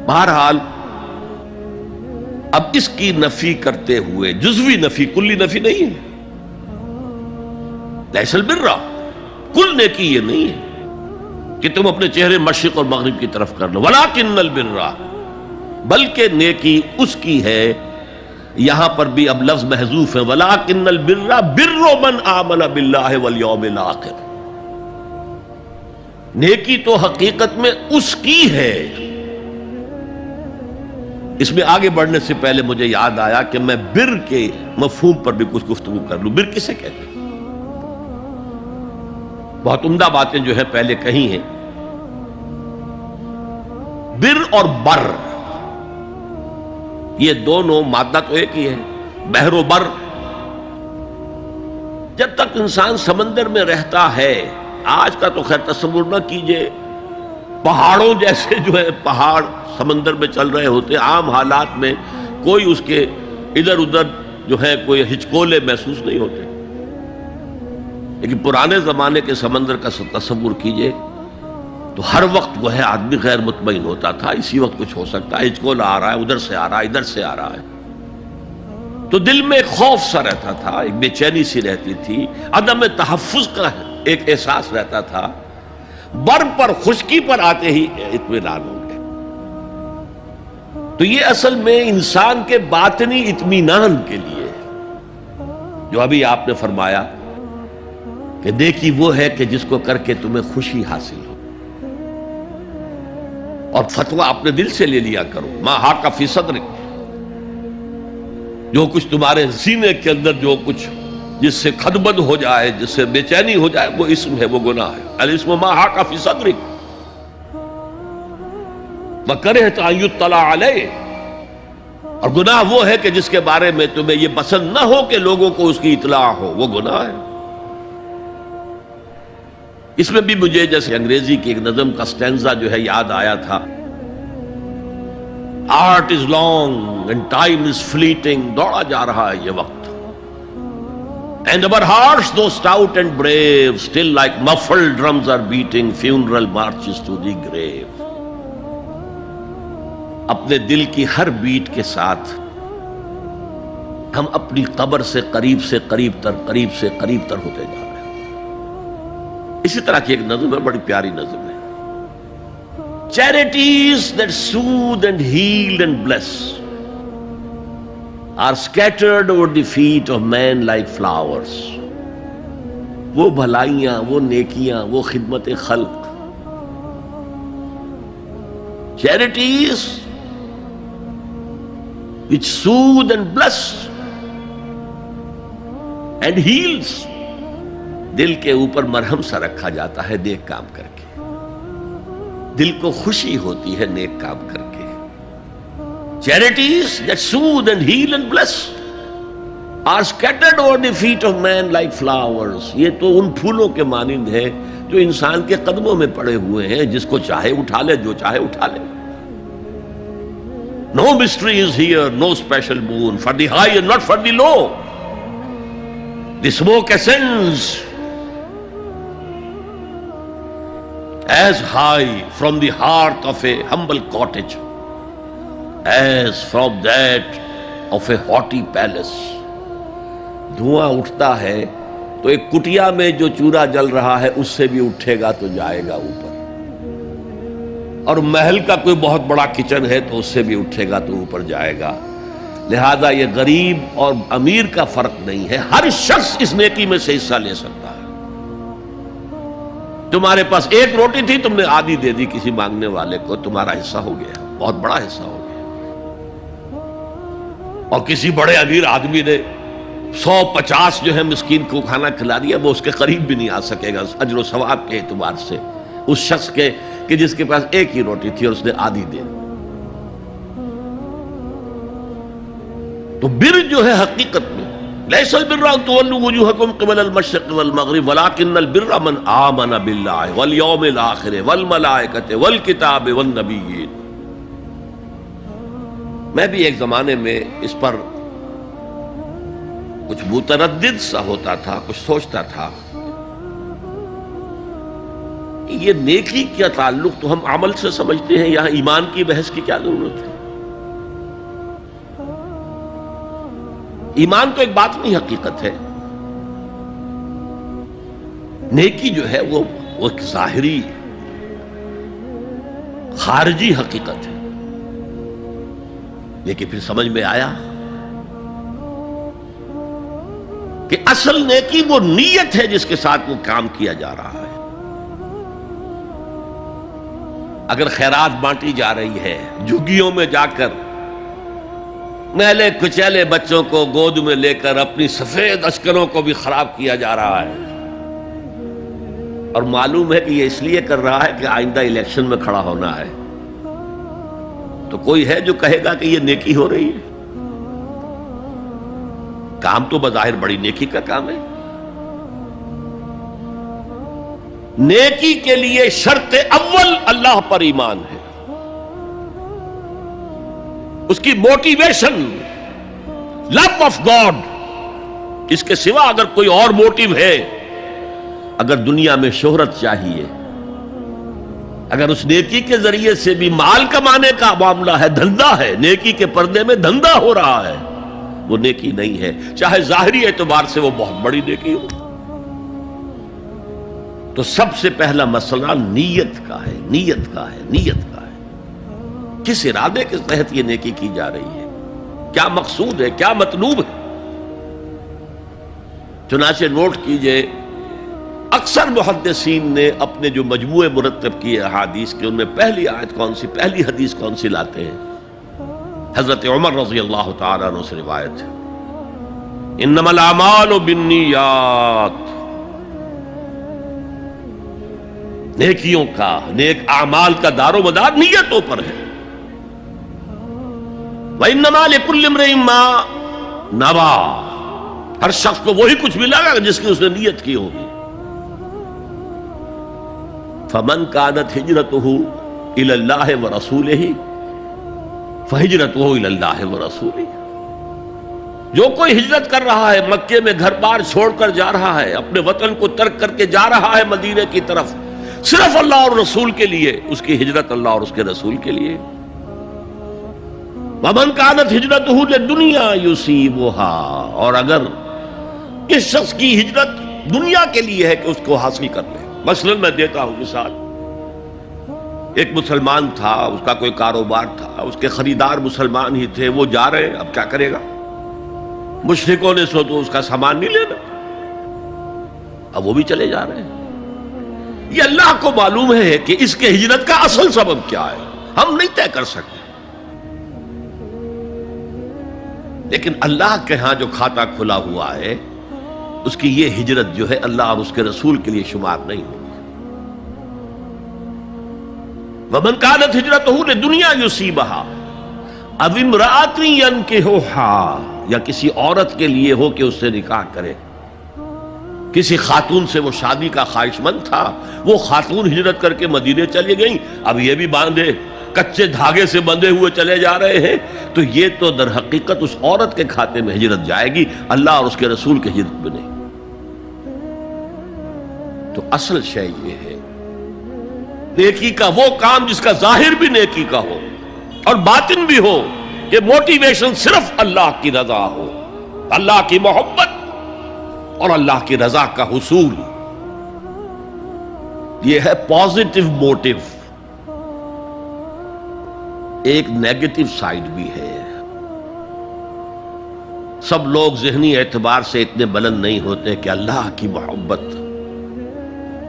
بہرحال اب اس کی نفی کرتے ہوئے، جزوی نفی، کلی نفی نہیں ہے، لیس البر، کل نیکی یہ نہیں ہے کہ تم اپنے چہرے مشرق اور مغرب کی طرف کر لو، ولکن البر، بلکہ نیکی اس کی ہے، یہاں پر بھی اب لفظ محذوف ہے، ولکن البر بر من آمن باللہ والیوم الآخر، نیکی تو حقیقت میں اس کی ہے۔ اس میں آگے بڑھنے سے پہلے مجھے یاد آیا کہ میں بر کے مفہوم پر بھی کچھ گفتگو کر لوں۔ بر کسے کہتے ہیں؟ بہت عمدہ باتیں جو ہے پہلے کہی ہیں۔ بر اور بر یہ دونوں مادہ تو ایک ہی ہے، بحر و بر۔ جب تک انسان سمندر میں رہتا ہے، آج کا تو خیر تصور نہ کیجئے، پہاڑوں جیسے جو ہے پہاڑ سمندر میں چل رہے ہوتے، عام حالات میں کوئی اس کے ادھر ادھر جو ہے کوئی ہچکولے محسوس نہیں ہوتے، لیکن پرانے زمانے کے سمندر کا تصور کیجئے تو ہر وقت وہ ہے آدمی غیر مطمئن ہوتا تھا، اسی وقت کچھ ہو سکتا ہے، ہچکولا آ رہا ہے، ادھر سے آ رہا ہے، ادھر سے آ رہا ہے، تو دل میں ایک خوف سا رہتا تھا، ایک بے چینی سی رہتی تھی، عدم تحفظ کا ایک احساس رہتا تھا۔ بر پر، خشکی پر آتے ہی اطمینان ہو گئے۔ تو یہ اصل میں انسان کے باطنی اطمینان کے لیے، جو ابھی آپ نے فرمایا کہ نیکی وہ ہے کہ جس کو کر کے تمہیں خوشی حاصل ہو۔ اور فتویٰ اپنے دل سے لے لیا کرو. ما حاک فی صدرک، جو کچھ تمہارے سینے کے اندر جو کچھ جس سے خدبد ہو جائے، جس سے بے چینی ہو جائے، وہ اسم ہے، وہ گناہ ہے. الاسم ما حاک فی صدرک وکرہت ان یطلع علیہ، اور گناہ وہ ہے کہ جس کے بارے میں تمہیں یہ پسند نہ ہو کہ لوگوں کو اس کی اطلاع ہو، وہ گناہ ہے. اس میں بھی مجھے جیسے انگریزی کی ایک نظم کا سٹینزا جو ہے یاد آیا تھا. Art is long and time is fleeting, دوڑا جا رہا ہے یہ وقت. And our hearts though stout and brave still like muffled drums are beating funeral marches to the grave. اپنے دل کی ہر بیٹ کے ساتھ ہم اپنی قبر سے قریب سے قریب تر، قریب سے قریب تر ہوتے جا رہے ہیں. اسی طرح کی ایک نظم ہے، بڑی پیاری نظم ہے. Charities that soothe and heal and bless are scattered over the feet of men like flowers. وہ بھلائیاں، وہ نیکیاں، وہ خدمت خلق، charities which soothe and bless and heals، دل کے اوپر مرہم سا رکھا جاتا ہے نیک کام کر کے، دل کو خوشی ہوتی ہے نیک کام کر کے. Charities that soothe and heal and bless are scattered over the feet of men like flowers. یہ تو ان پھولوں کے مانند ہے جو انسان کے قدموں میں پڑے ہوئے ہیں، جس کو چاہے اٹھا لے، جو چاہے اٹھا لے. No mystery is here, no special boon for the high and not for the low. The smoke ascends as high from the hearth of a humble cottage as from that of a haughty palace. دھواں اٹھتا ہے تو ایک کٹیا میں جو چورا جل رہا ہے اس سے بھی اٹھے گا تو جائے گا اوپر، اور محل کا کوئی بہت بڑا کچن ہے تو اس سے بھی اٹھے گا تو اوپر جائے گا. لہذا یہ غریب اور امیر کا فرق نہیں ہے، ہر شخص اس نیکی میں سے حصہ لے سکتا ہے. تمہارے پاس ایک روٹی تھی، تم نے آدھی دے دی کسی مانگنے والے کو، تمہارا حصہ ہو گیا، بہت بڑا حصہ ہو گیا. اور کسی بڑے امیر آدمی نے 150 جو ہے مسکین کو کھانا کھلا دیا، وہ اس کے قریب بھی نہیں آ سکے گا اجر و ثواب کے اعتبار سے اس شخص کے کہ جس کے پاس ایک ہی روٹی تھی اور اس نے آدھی دے. تو بر جو ہے حقیقت میں لیس البر ان تولوا وجوهکم قبل المشرق والمغرب ولكن البر من آمن بالله والیوم الآخر والملائکۃ والکتاب والنبیین. میں بھی ایک زمانے میں اس پر کچھ متردد سا ہوتا تھا، کچھ سوچتا تھا. یہ نیکی کا تعلق تو ہم عمل سے سمجھتے ہیں، یہاں ایمان کی بحث کی کیا ضرورت ہے؟ ایمان تو ایک باطنی حقیقت ہے، نیکی جو ہے وہ ایک ظاہری خارجی حقیقت ہے. لیکن پھر سمجھ میں آیا کہ اصل نیکی وہ نیت ہے جس کے ساتھ وہ کام کیا جا رہا ہے. اگر خیرات بانٹی جا رہی ہے، جھگیوں میں جا کر میلے کچیلے بچوں کو گود میں لے کر اپنی سفید اشکروں کو بھی خراب کیا جا رہا ہے، اور معلوم ہے کہ یہ اس لیے کر رہا ہے کہ آئندہ الیکشن میں کھڑا ہونا ہے، تو کوئی ہے جو کہے گا کہ یہ نیکی ہو رہی ہے؟ کام تو بظاہر بڑی نیکی کا کام ہے. نیکی کے لیے شرط اول اللہ پر ایمان ہے، اس کی موٹیویشن لو آف گاڈ. اس کے سوا اگر کوئی اور موٹیو ہے، اگر دنیا میں شہرت چاہیے، اگر اس نیکی کے ذریعے سے بھی مال کمانے کا معاملہ ہے، دھندا ہے، نیکی کے پردے میں دھندا ہو رہا ہے، وہ نیکی نہیں ہے، چاہے ظاہری اعتبار سے وہ بہت بڑی نیکی ہو. تو سب سے پہلا مسئلہ نیت کا ہے، نیت کا ہے، نیت کا ہے. کس ارادے کے تحت یہ نیکی کی جا رہی ہے، کیا مقصود ہے، کیا مطلوب ہے. چنانچہ نوٹ کیجئے اکثر محدثین نے اپنے جو مجموعے مرتب کیے احادیث کے، ان میں پہلی آیت کون سی، پہلی حدیث کون سی لاتے ہیں؟ حضرت عمر رضی اللہ تعالیٰ عنہ سے روایت ہے، انما الاعمال بالنیات، نیکیوں کا، نیک اعمال کا دار و مدار نیتوں پر ہے۔ وانما لکل امرئ ما نویٰ، ہر شخص کو وہی کچھ ملے گا جس کی اس نے نیت کی ہوگی۔ فمن كانت ہجرته الى اللہ ورسولہ فہجرته الى اللہ ورسولہ، جو کوئی ہجرت کر رہا ہے، مکے میں گھر بار چھوڑ کر جا رہا ہے، اپنے وطن کو ترک کر کے جا رہا ہے مدینے کی طرف، صرف اللہ اور رسول کے لیے، اس کی ہجرت اللہ اور اس کے رسول کے لیے۔ ومن كانت ہجرته للدنیا یصیبها، اور اگر اس شخص کی ہجرت دنیا کے لیے ہے کہ اس کو حاصل کر لے، مثلا میں دیتا ہوں مثال، ایک مسلمان تھا، اس کا کوئی کاروبار تھا، اس کے خریدار مسلمان ہی تھے، وہ جا رہے ہیں، اب کیا کرے گا؟ مشرکوں نے سو تو اس کا سامان نہیں لینا، اب وہ بھی چلے جا رہے ہیں۔ یہ اللہ کو معلوم ہے کہ اس کے ہجرت کا اصل سبب کیا ہے، ہم نہیں طے کر سکتے، لیکن اللہ کے ہاں جو کھاتا کھلا ہوا ہے، اس کی یہ ہجرت جو ہے اللہ اور اس کے رسول کے لیے شمار نہیں ہوگی۔ وَمَنْ كَانَتْ هِجْرَتُهُ لِدُنْيَا يُصِيبَهَا أَوْ امْرَأَةٍ يَنْكِحُهَا، یا کسی عورت کے لیے ہو کہ اس سے نکاح کرے، کسی خاتون سے وہ شادی کا خواہش مند تھا، وہ خاتون ہجرت کر کے مدینے چلی گئیں، اب یہ بھی باندھے کچے دھاگے سے بندھے ہوئے چلے جا رہے ہیں، تو یہ تو در حقیقت اس عورت کے کھاتے میں ہجرت جائے گی، اللہ اور اس کے رسول کی ہجرت میں نہیں۔ تو اصل شے یہ ہے، نیکی کا وہ کام جس کا ظاہر بھی نیکی کا ہو اور باطن بھی ہو، کہ موٹیویشن صرف اللہ کی رضا ہو، اللہ کی محبت اور اللہ کی رضا کا حصول، یہ ہے پازیٹو موٹیو۔ ایک نیگیٹو سائیڈ بھی ہے، سب لوگ ذہنی اعتبار سے اتنے بلند نہیں ہوتے کہ اللہ کی محبت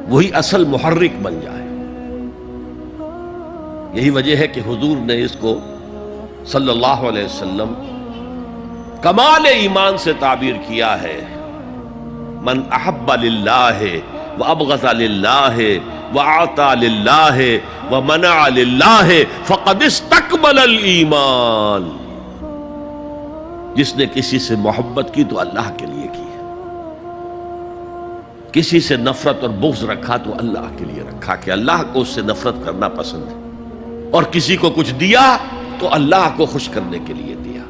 وہی اصل محرک بن جائے۔ یہی وجہ ہے کہ حضور نے اس کو صلی اللہ علیہ وسلم کمال ایمان سے تعبیر کیا ہے، من احب للہ وابغض للہ وعطى للہ ومنع للہ فقد استکمل الایمان، جس نے کسی سے محبت کی تو اللہ کے لیے کی ہے، کسی سے نفرت اور بغض رکھا تو اللہ کے لیے رکھا، کہ اللہ کو اس سے نفرت کرنا پسند ہے، اور کسی کو کچھ دیا تو اللہ کو خوش کرنے کے لیے دیا،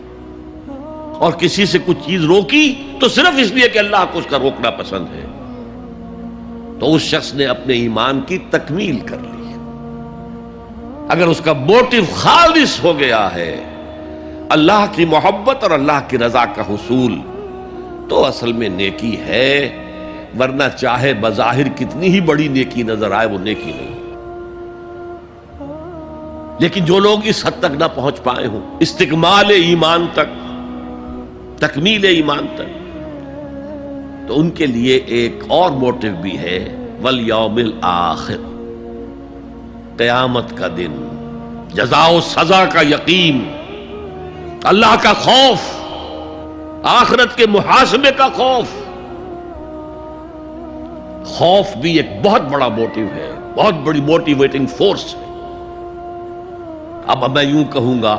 اور کسی سے کچھ چیز روکی تو صرف اس لیے کہ اللہ کو اس کا روکنا پسند ہے، تو اس شخص نے اپنے ایمان کی تکمیل کر لی۔ اگر اس کا موٹیو خالص ہو گیا ہے اللہ کی محبت اور اللہ کی رضا کا حصول، تو اصل میں نیکی ہے، ورنہ چاہے بظاہر کتنی ہی بڑی نیکی نظر آئے وہ نیکی نہیں۔ لیکن جو لوگ اس حد تک نہ پہنچ پائے ہوں، استکمال ایمان تک، تکمیل ایمان تک، تو ان کے لیے ایک اور موٹیو بھی ہے، والیوم الآخر، قیامت کا دن، جزا و سزا کا یقین، اللہ کا خوف، آخرت کے محاسبے کا خوف۔ خوف بھی ایک بہت بڑا موٹیو ہے، بہت بڑی موٹیویٹنگ فورس ہے۔ اب میں یوں کہوں گا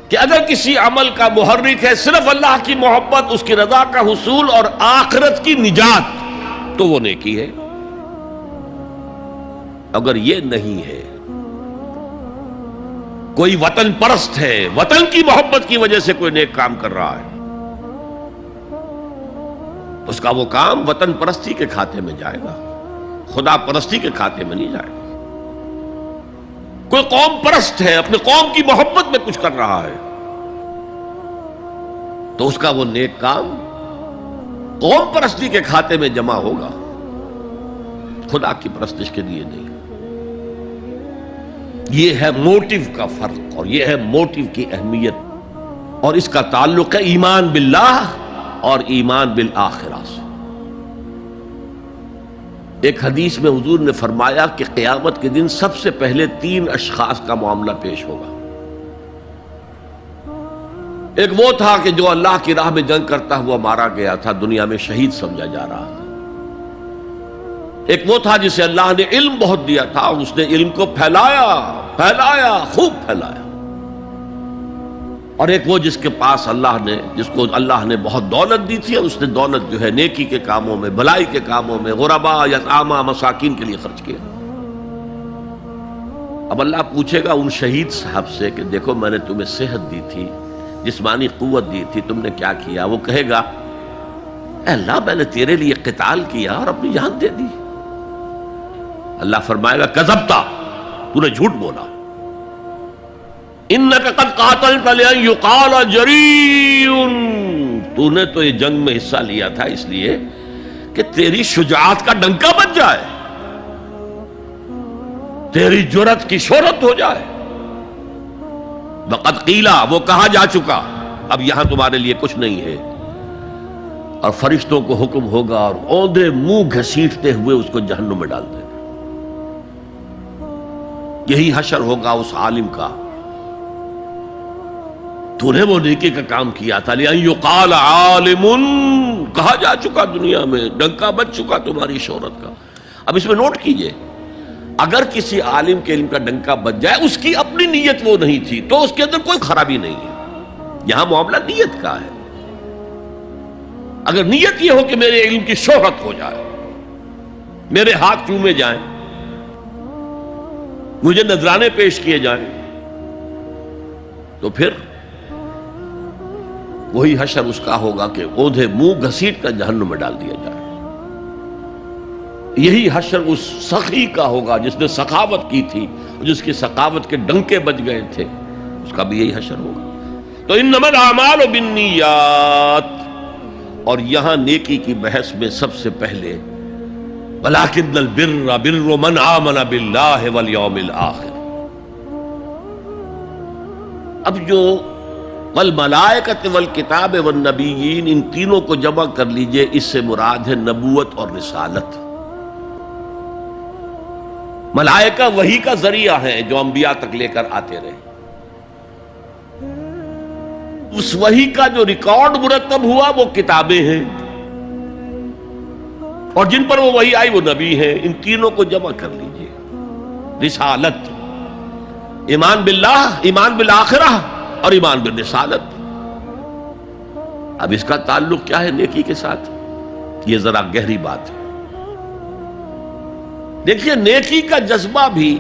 کہ اگر کسی عمل کا محرک ہے صرف اللہ کی محبت، اس کی رضا کا حصول اور آخرت کی نجات، تو وہ نیکی ہے۔ اگر یہ نہیں ہے، کوئی وطن پرست ہے، وطن کی محبت کی وجہ سے کوئی نیک کام کر رہا ہے، اس کا وہ کام وطن پرستی کے کھاتے میں جائے گا، خدا پرستی کے کھاتے میں نہیں جائے گا۔ کوئی قوم پرست ہے، اپنے قوم کی محبت میں کچھ کر رہا ہے، تو اس کا وہ نیک کام قوم پرستی کے کھاتے میں جمع ہوگا، خدا کی پرستش کے لیے نہیں۔ یہ ہے موٹیو کا فرق، اور یہ ہے موٹیو کی اہمیت، اور اس کا تعلق ہے ایمان باللہ اور ایمان بالآخرہ سے۔ ایک حدیث میں حضور نے فرمایا کہ قیامت کے دن سب سے پہلے 3 اشخاص کا معاملہ پیش ہوگا۔ ایک وہ تھا کہ جو اللہ کی راہ میں جنگ کرتا ہوا مارا گیا تھا، دنیا میں شہید سمجھا جا رہا تھا۔ ایک وہ تھا جسے اللہ نے علم بہت دیا تھا اور اس نے علم کو پھیلایا، خوب پھیلایا۔ اور ایک وہ جس کے پاس جس کو اللہ نے بہت دولت دی تھی اور اس نے دولت جو ہے نیکی کے کاموں میں، بھلائی کے کاموں میں، غربا، یتاما، مساکین کے لیے خرچ کیا۔ اب اللہ پوچھے گا ان شہید صاحب سے کہ دیکھو میں نے تمہیں صحت دی تھی، جسمانی قوت دی تھی، تم نے کیا کیا؟ وہ کہے گا اے اللہ میں نے تیرے لیے قتال کیا اور اپنی جان دے دی۔ اللہ فرمائے گا کذبتا، تو نے جھوٹ بولا، انک قد قاتلت لأن یقال جریء، تو نے تو یہ جنگ میں حصہ لیا تھا اس لیے کہ تیری شجاعت کا ڈنکا بج جائے، تیری جرأت کی شہرت ہو جائے۔ وقد قیلا، وہ کہا جا چکا، اب یہاں تمہارے لیے کچھ نہیں ہے۔ اور فرشتوں کو حکم ہوگا اور اوندے منہ گھسیٹتے ہوئے اس کو جہنم میں ڈال دینا۔ یہی حشر ہوگا اس عالم کا، تو نے وہ نیکی کا کام کیا تھا، لئن یقال عالم، کہا جا چکا دنیا میں، ڈنکا بج چکا تمہاری شہرت کا۔ اب اس میں نوٹ کیجئے، اگر کسی عالم کے علم کا ڈنکا بج جائے، اس کی اپنی نیت وہ نہیں تھی تو اس کے اندر کوئی خرابی نہیں ہے۔ یہاں معاملہ نیت کا ہے۔ اگر نیت یہ ہو کہ میرے علم کی شہرت ہو جائے، میرے ہاتھ چومے جائیں، مجھے نذرانے پیش کیے جائیں، تو پھر وہی حشر اس کا ہوگا کہ اوندھے منہ گھسیٹ کر جہنم میں ڈال دیا جائے۔ یہی حشر اس سخی کا ہوگا جس نے سخاوت کی تھی، جس کی سخاوت کے ڈنکے بج گئے تھے، اس کا بھی یہی حشر ہوگا۔ تو انما الاعمال بالنیات، اور یہاں نیکی کی بحث میں سب سے پہلے ولکن البر بر من آمن باللہ والیوم الآخر۔ اب جو والملائکۃ والکتاب والنبیین، ان تینوں کو جمع کر لیجئے، اس سے مراد ہے نبوت اور رسالت۔ ملائکہ وحی کا ذریعہ ہے جو انبیاء تک لے کر آتے رہے۔ اس وحی کا جو ریکارڈ مرتب ہوا وہ کتابیں ہیں، اور جن پر وہ وحی آئی وہ نبی ہیں۔ ان تینوں کو جمع کر لیجئے، رسالت، ایمان باللہ، ایمان بالآخرہ اور ایمان بالرسالت۔ اب اس کا تعلق کیا ہے نیکی کے ساتھ؟ یہ ذرا گہری بات ہے۔ دیکھیے نیکی کا جذبہ بھی،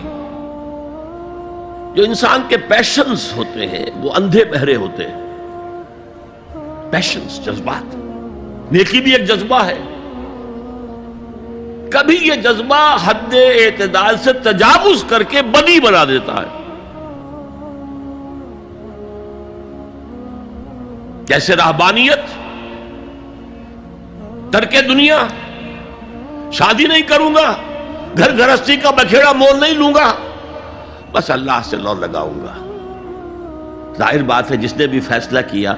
جو انسان کے پیشنز ہوتے ہیں وہ اندھے بہرے ہوتے ہیں۔ پیشنز، جذبات، نیکی بھی ایک جذبہ ہے۔ کبھی یہ جذبہ حد اعتدال سے تجاوز کر کے بدی بنا دیتا ہے، جیسے رہبانیت، ترک دنیا، شادی نہیں کروں گا، گھر گھرستی کا بکھیڑا مول نہیں لوں گا، بس اللہ سے لو لگاؤں گا۔ ظاہر بات ہے جس نے بھی فیصلہ کیا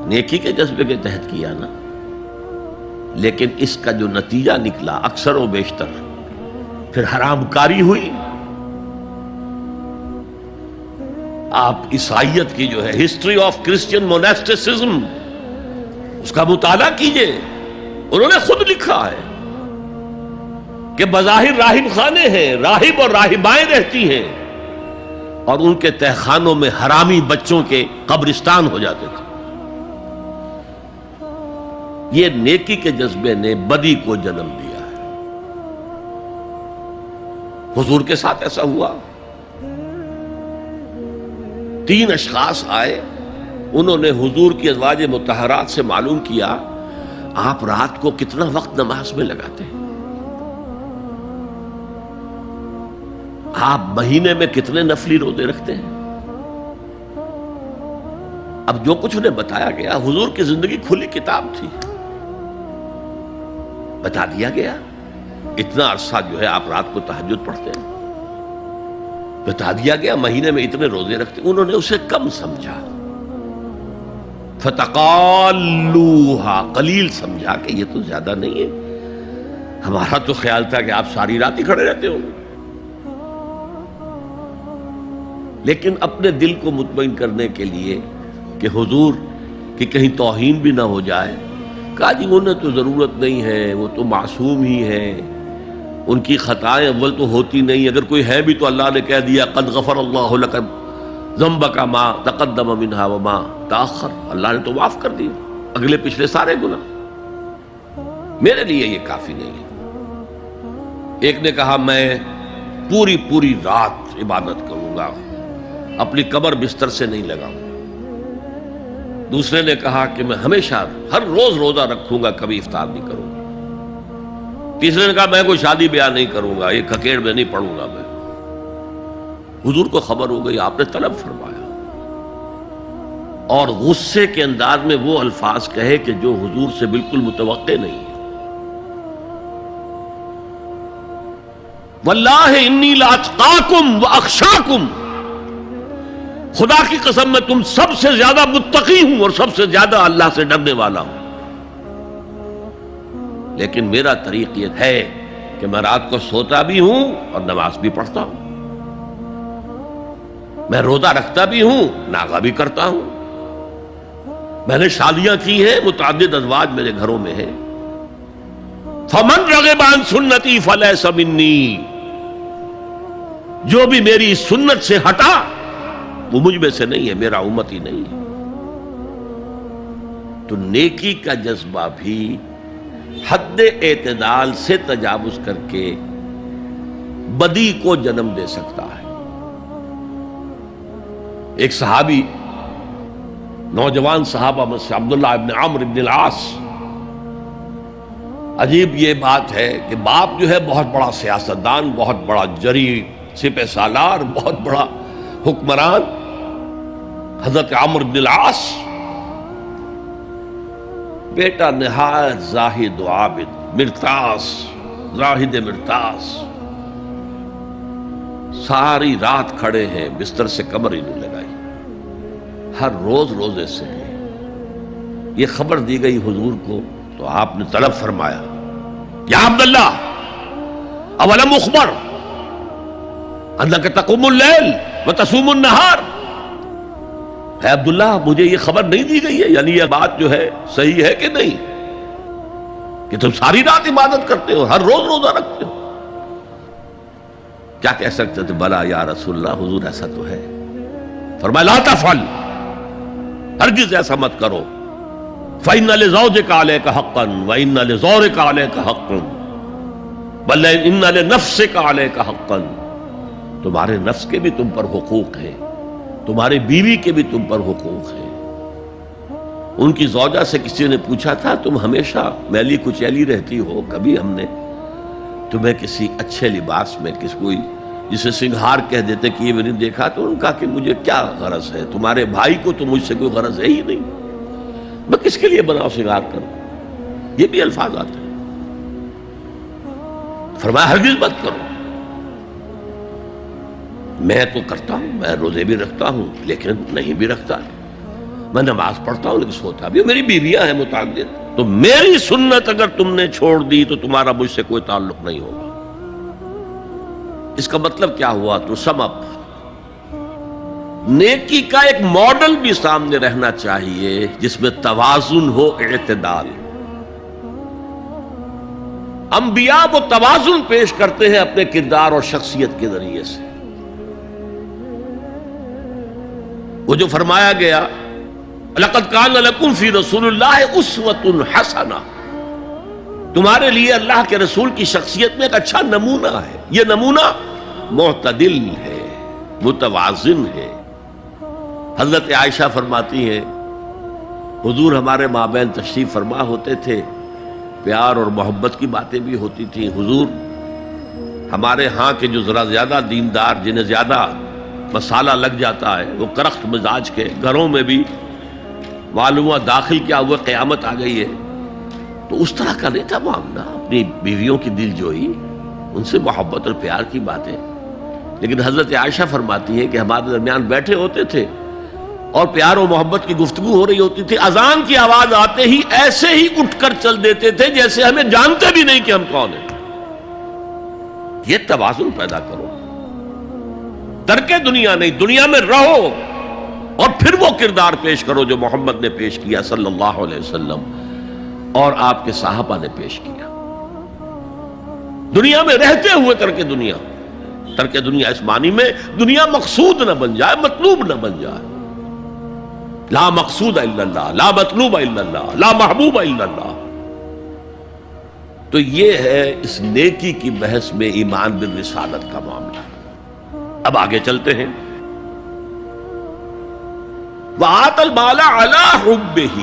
نیکی کے جذبے کے تحت کیا نا، لیکن اس کا جو نتیجہ نکلا اکثر و بیشتر پھر حرام کاری ہوئی۔ آپ عیسائیت کی جو ہے ہسٹری آف کرسچین موناسٹسزم، اس کا مطالعہ کیجئے، انہوں نے خود لکھا ہے کہ بظاہر راہب خانے ہیں، راہب اور راہبائیں رہتی ہیں، اور ان کے تہخانوں میں حرامی بچوں کے قبرستان ہو جاتے تھے۔ یہ نیکی کے جذبے نے بدی کو جنم دیا ہے۔ حضور کے ساتھ ایسا ہوا۔ 3 اشخاص آئے، انہوں نے حضور کی ازواج مطہرات سے معلوم کیا آپ رات کو کتنا وقت نماز میں لگاتے ہیں، آپ مہینے میں کتنے نفلی روزے رکھتے ہیں۔ اب جو کچھ انہیں بتایا گیا، حضور کی زندگی کھلی کتاب تھی، بتا دیا گیا اتنا عرصہ جو ہے آپ رات کو تہجد پڑھتے ہیں، بتا دیا گیا مہینے میں اتنے روزے رکھتے ہیں۔ انہوں نے اسے کم سمجھا، فتقالوہا، قلیل سمجھا کہ یہ تو زیادہ نہیں ہے، ہمارا تو خیال تھا کہ آپ ساری رات ہی کھڑے رہتے ہو، لیکن اپنے دل کو مطمئن کرنے کے لیے کہ حضور کی کہیں توہین بھی نہ ہو جائے، کہا جی انہیں تو ضرورت نہیں ہے، وہ تو معصوم ہی ہیں، ان کی خطائیں اول تو ہوتی نہیں، اگر کوئی ہے بھی تو اللہ نے کہہ دیا قد غفر اللہ لک ذنبک ما تقدم منہا وما تاخر، اللہ نے تو معاف کر دیا اگلے پچھلے سارے گناہ، میرے لیے یہ کافی نہیں ہے۔ ایک نے کہا میں پوری رات عبادت کروں گا، اپنی قبر بستر سے نہیں لگاؤں۔ دوسرے نے کہا کہ میں ہمیشہ ہر روز روزہ رکھوں گا، کبھی افطار نہیں کروں گا۔ تیسرے نے کہا میں کوئی شادی بیاہ نہیں کروں گا، یہ کھکیڑ میں نہیں پڑھوں گا میں۔ حضور کو خبر ہو گئی، آپ نے طلب فرمایا اور غصے کے انداز میں وہ الفاظ کہے کہ جو حضور سے بالکل متوقع نہیں ہے۔ واللہ انی لاتقاکم واخشاکم، خدا کی قسم میں تم سب سے زیادہ متقی ہوں اور سب سے زیادہ اللہ سے ڈرنے والا ہوں، لیکن میرا طریق یہ ہے کہ میں رات کو سوتا بھی ہوں اور نماز بھی پڑھتا ہوں، میں روزہ رکھتا بھی ہوں، ناغہ بھی کرتا ہوں، میں نے شادیاں کی ہیں، متعدد ازواج میرے گھروں میں ہیں۔ فمن رغب عن سنتی فلیس منی، جو بھی میری سنت سے ہٹا وہ مجھ میں سے نہیں ہے، میرا امتی نہیں ہے۔ تو نیکی کا جذبہ بھی حد اعتدال سے تجاوز کر کے بدی کو جنم دے سکتا ہے۔ ایک صحابی، نوجوان صحابہ میں سے عبداللہ ابن عمرو ابن العاص، عجیب یہ بات ہے کہ باپ جو ہے بہت بڑا سیاستدان، بہت بڑا جری سپہ سالار، بہت بڑا حکمران، حضرت عمرو بن العاص، بیٹا نہایت زاہد و عابد، مرتاس، زاہد مرتاس، ساری رات کھڑے ہیں، بستر سے کمر ہی نہیں لگائی، ہر روز روزے سے ہیں۔ یہ خبر دی گئی حضور کو تو آپ نے طلب فرمایا یا عبداللہ اولم اخبر انک تقوم اللیل وتصوم النہار، اے عبداللہ مجھے یہ خبر نہیں دی گئی ہے، یعنی یہ بات جو ہے صحیح ہے کہ نہیں کہ تم ساری رات عبادت کرتے ہو، ہر روز روزہ رکھتے ہو؟ کیا کہہ سکتے تھے؟ بلا یا رسول اللہ، حضور ایسا تو ہے۔ فرمایا لا تفعل، ہرگز ایسا مت کرو، فإن لزوجك عليك حقا وإن لزورك عليك حقا بل إن لنفسك عليك حقا، تمہارے نفس کے بھی تم پر حقوق ہیں، تمہاری بیوی کے بھی تم پر حقوق ہیں۔ ان کی زوجہ سے کسی نے پوچھا تھا تم ہمیشہ میلی کچیلی رہتی ہو، کبھی ہم نے تمہیں کسی اچھے لباس میں کس کوئی جسے سنگھار کہہ دیتے کہ یہ میں نے دیکھا؟ تو ان کا کہ مجھے کیا غرض ہے، تمہارے بھائی کو تو مجھ سے کوئی غرض ہے ہی نہیں، میں کس کے لیے بناؤ سنگھار کروں؟ یہ بھی الفاظ آتے ہیں۔ فرمایا ہرگز مت کرو، میں تو کرتا ہوں، میں روزے بھی رکھتا ہوں لیکن نہیں بھی رکھتا، میں نماز پڑھتا ہوں لیکن سوتا بھی ہوں، میری بیویاں ہیں متعدد، تو میری سنت اگر تم نے چھوڑ دی تو تمہارا مجھ سے کوئی تعلق نہیں ہوگا۔ اس کا مطلب کیا ہوا؟ تو سم اپ، نیکی کا ایک ماڈل بھی سامنے رہنا چاہیے جس میں توازن ہو، اعتدال۔ انبیاء وہ توازن پیش کرتے ہیں اپنے کردار اور شخصیت کے ذریعے سے۔ وہ جو فرمایا گیا لقد کان لکم فی رسول اللہ اسوۃ حسنہ، تمہارے لیے اللہ کے رسول کی شخصیت میں ایک اچھا نمونہ ہے، یہ نمونہ معتدل ہے، متوازن ہے۔ حضرت عائشہ فرماتی ہیں حضور ہمارے مابین تشریف فرما ہوتے تھے، پیار اور محبت کی باتیں بھی ہوتی تھیں۔ حضور ہمارے ہاں کے جو ذرا زیادہ دیندار، جنہیں زیادہ مسالہ لگ جاتا ہے، وہ کرخت مزاج کے، گھروں میں بھی معلوم ہوا داخل کیا ہوا قیامت آ گئی ہے، تو اس طرح کا نہیں تھا معاملہ، اپنی بیویوں کی دل جوئی، ان سے محبت اور پیار کی باتیں۔ لیکن حضرت عائشہ فرماتی ہے کہ ہمارے درمیان بیٹھے ہوتے تھے اور پیار و محبت کی گفتگو ہو رہی ہوتی تھی، اذان کی آواز آتے ہی ایسے ہی اٹھ کر چل دیتے تھے جیسے ہمیں جانتے بھی نہیں کہ ہم کون ہیں۔ یہ توازن پیدا کرو، ترک دنیا نہیں، دنیا میں رہو اور پھر وہ کردار پیش کرو جو محمد نے پیش کیا صلی اللہ علیہ وسلم اور آپ کے صحابہ نے پیش کیا۔ دنیا میں رہتے ہوئے ترک دنیا اس معنی میں دنیا مقصود نہ بن جائے، مطلوب نہ بن جائے۔ لا مقصود الا اللہ، لا مطلوب الا اللہ، لا محبوب الا اللہ۔ تو یہ ہے اس نیکی کی بحث میں ایمان بالرسالت کا معاملہ۔ اب آگے چلتے ہیں۔ وَآتَى الْمَالَ عَلَىٰ حُبِّهِ،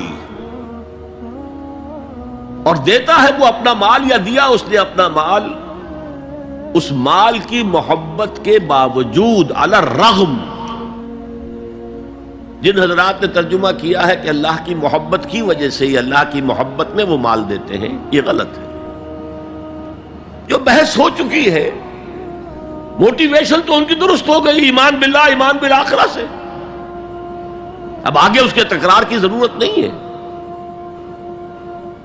اور دیتا ہے وہ اپنا مال، یا دیا اس نے اپنا مال اس مال کی محبت کے باوجود، علی الرغم۔ جن حضرات نے ترجمہ کیا ہے کہ اللہ کی محبت کی وجہ سے ہی، اللہ کی محبت میں وہ مال دیتے ہیں، یہ غلط ہے۔ جو بحث ہو چکی ہے، موٹیویشن تو ان کی درست ہو گئی، ایمان باللہ، ایمان بالآخرہ سے، اب آگے اس کے تکرار کی ضرورت نہیں ہے۔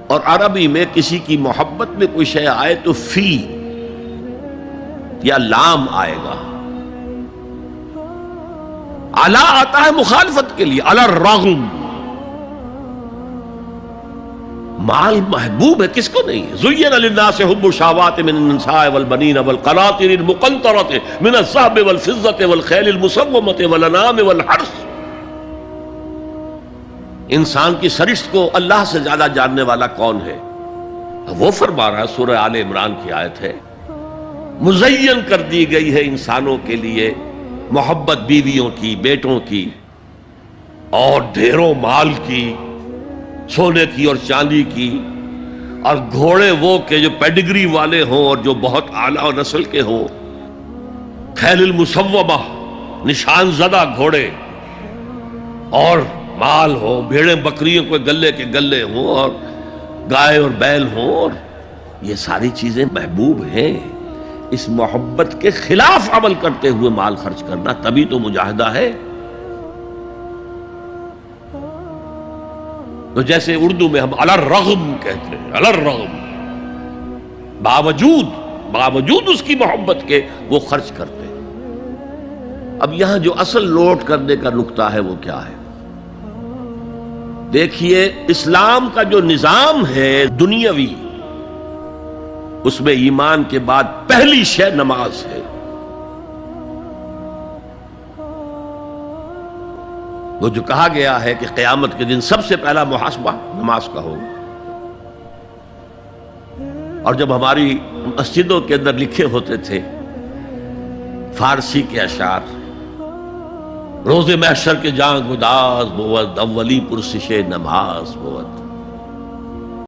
اور عربی میں کسی کی محبت میں کوئی شے آئے تو فی یا لام آئے گا۔ علی آتا ہے مخالفت کے لیے، علی الرغم۔ مال محبوب ہے، کس کو نہیں ہے؟ زین للناس حب الشہوات من النساء والبنین والقناطر المقنطرۃ من الذهب والفضة والخیل المسومۃ والانعام والحرث۔ انسان کی سرشت کو اللہ سے زیادہ جاننے والا کون ہے؟ وہ فرما رہا ہے، سورہ آل عمران کی آیت ہے، مزین کر دی گئی ہے انسانوں کے لیے محبت بیویوں کی، بیٹوں کی، اور ڈھیروں مال کی، سونے کی اور چاندی کی، اور گھوڑے وہ کہ جو پیڈگری والے ہوں اور جو بہت اعلیٰ نسل کے ہوں، خیل المسومہ، نشان زدہ گھوڑے، اور مال ہو، بھیڑیں بکریوں کو گلے کے گلے ہوں، اور گائے اور بیل ہوں، اور یہ ساری چیزیں محبوب ہیں۔ اس محبت کے خلاف عمل کرتے ہوئے مال خرچ کرنا تبھی تو مجاہدہ ہے۔ تو جیسے اردو میں ہم علی الرغم کہتے ہیں، علی الرغم، باوجود اس کی محبت کے وہ خرچ کرتے ہیں۔ اب یہاں جو اصل نوٹ کرنے کا نقطہ ہے وہ کیا ہے؟ دیکھیے، اسلام کا جو نظام ہے دنیاوی، اس میں ایمان کے بعد پہلی شے نماز ہے۔ وہ جو کہا گیا ہے کہ قیامت کے دن سب سے پہلا محاسبہ نماز کا ہوگا، اور جب ہماری مسجدوں کے اندر لکھے ہوتے تھے فارسی کے اشعار، روز محشر کے جان گداز بود، اولی پرسش نماز بود،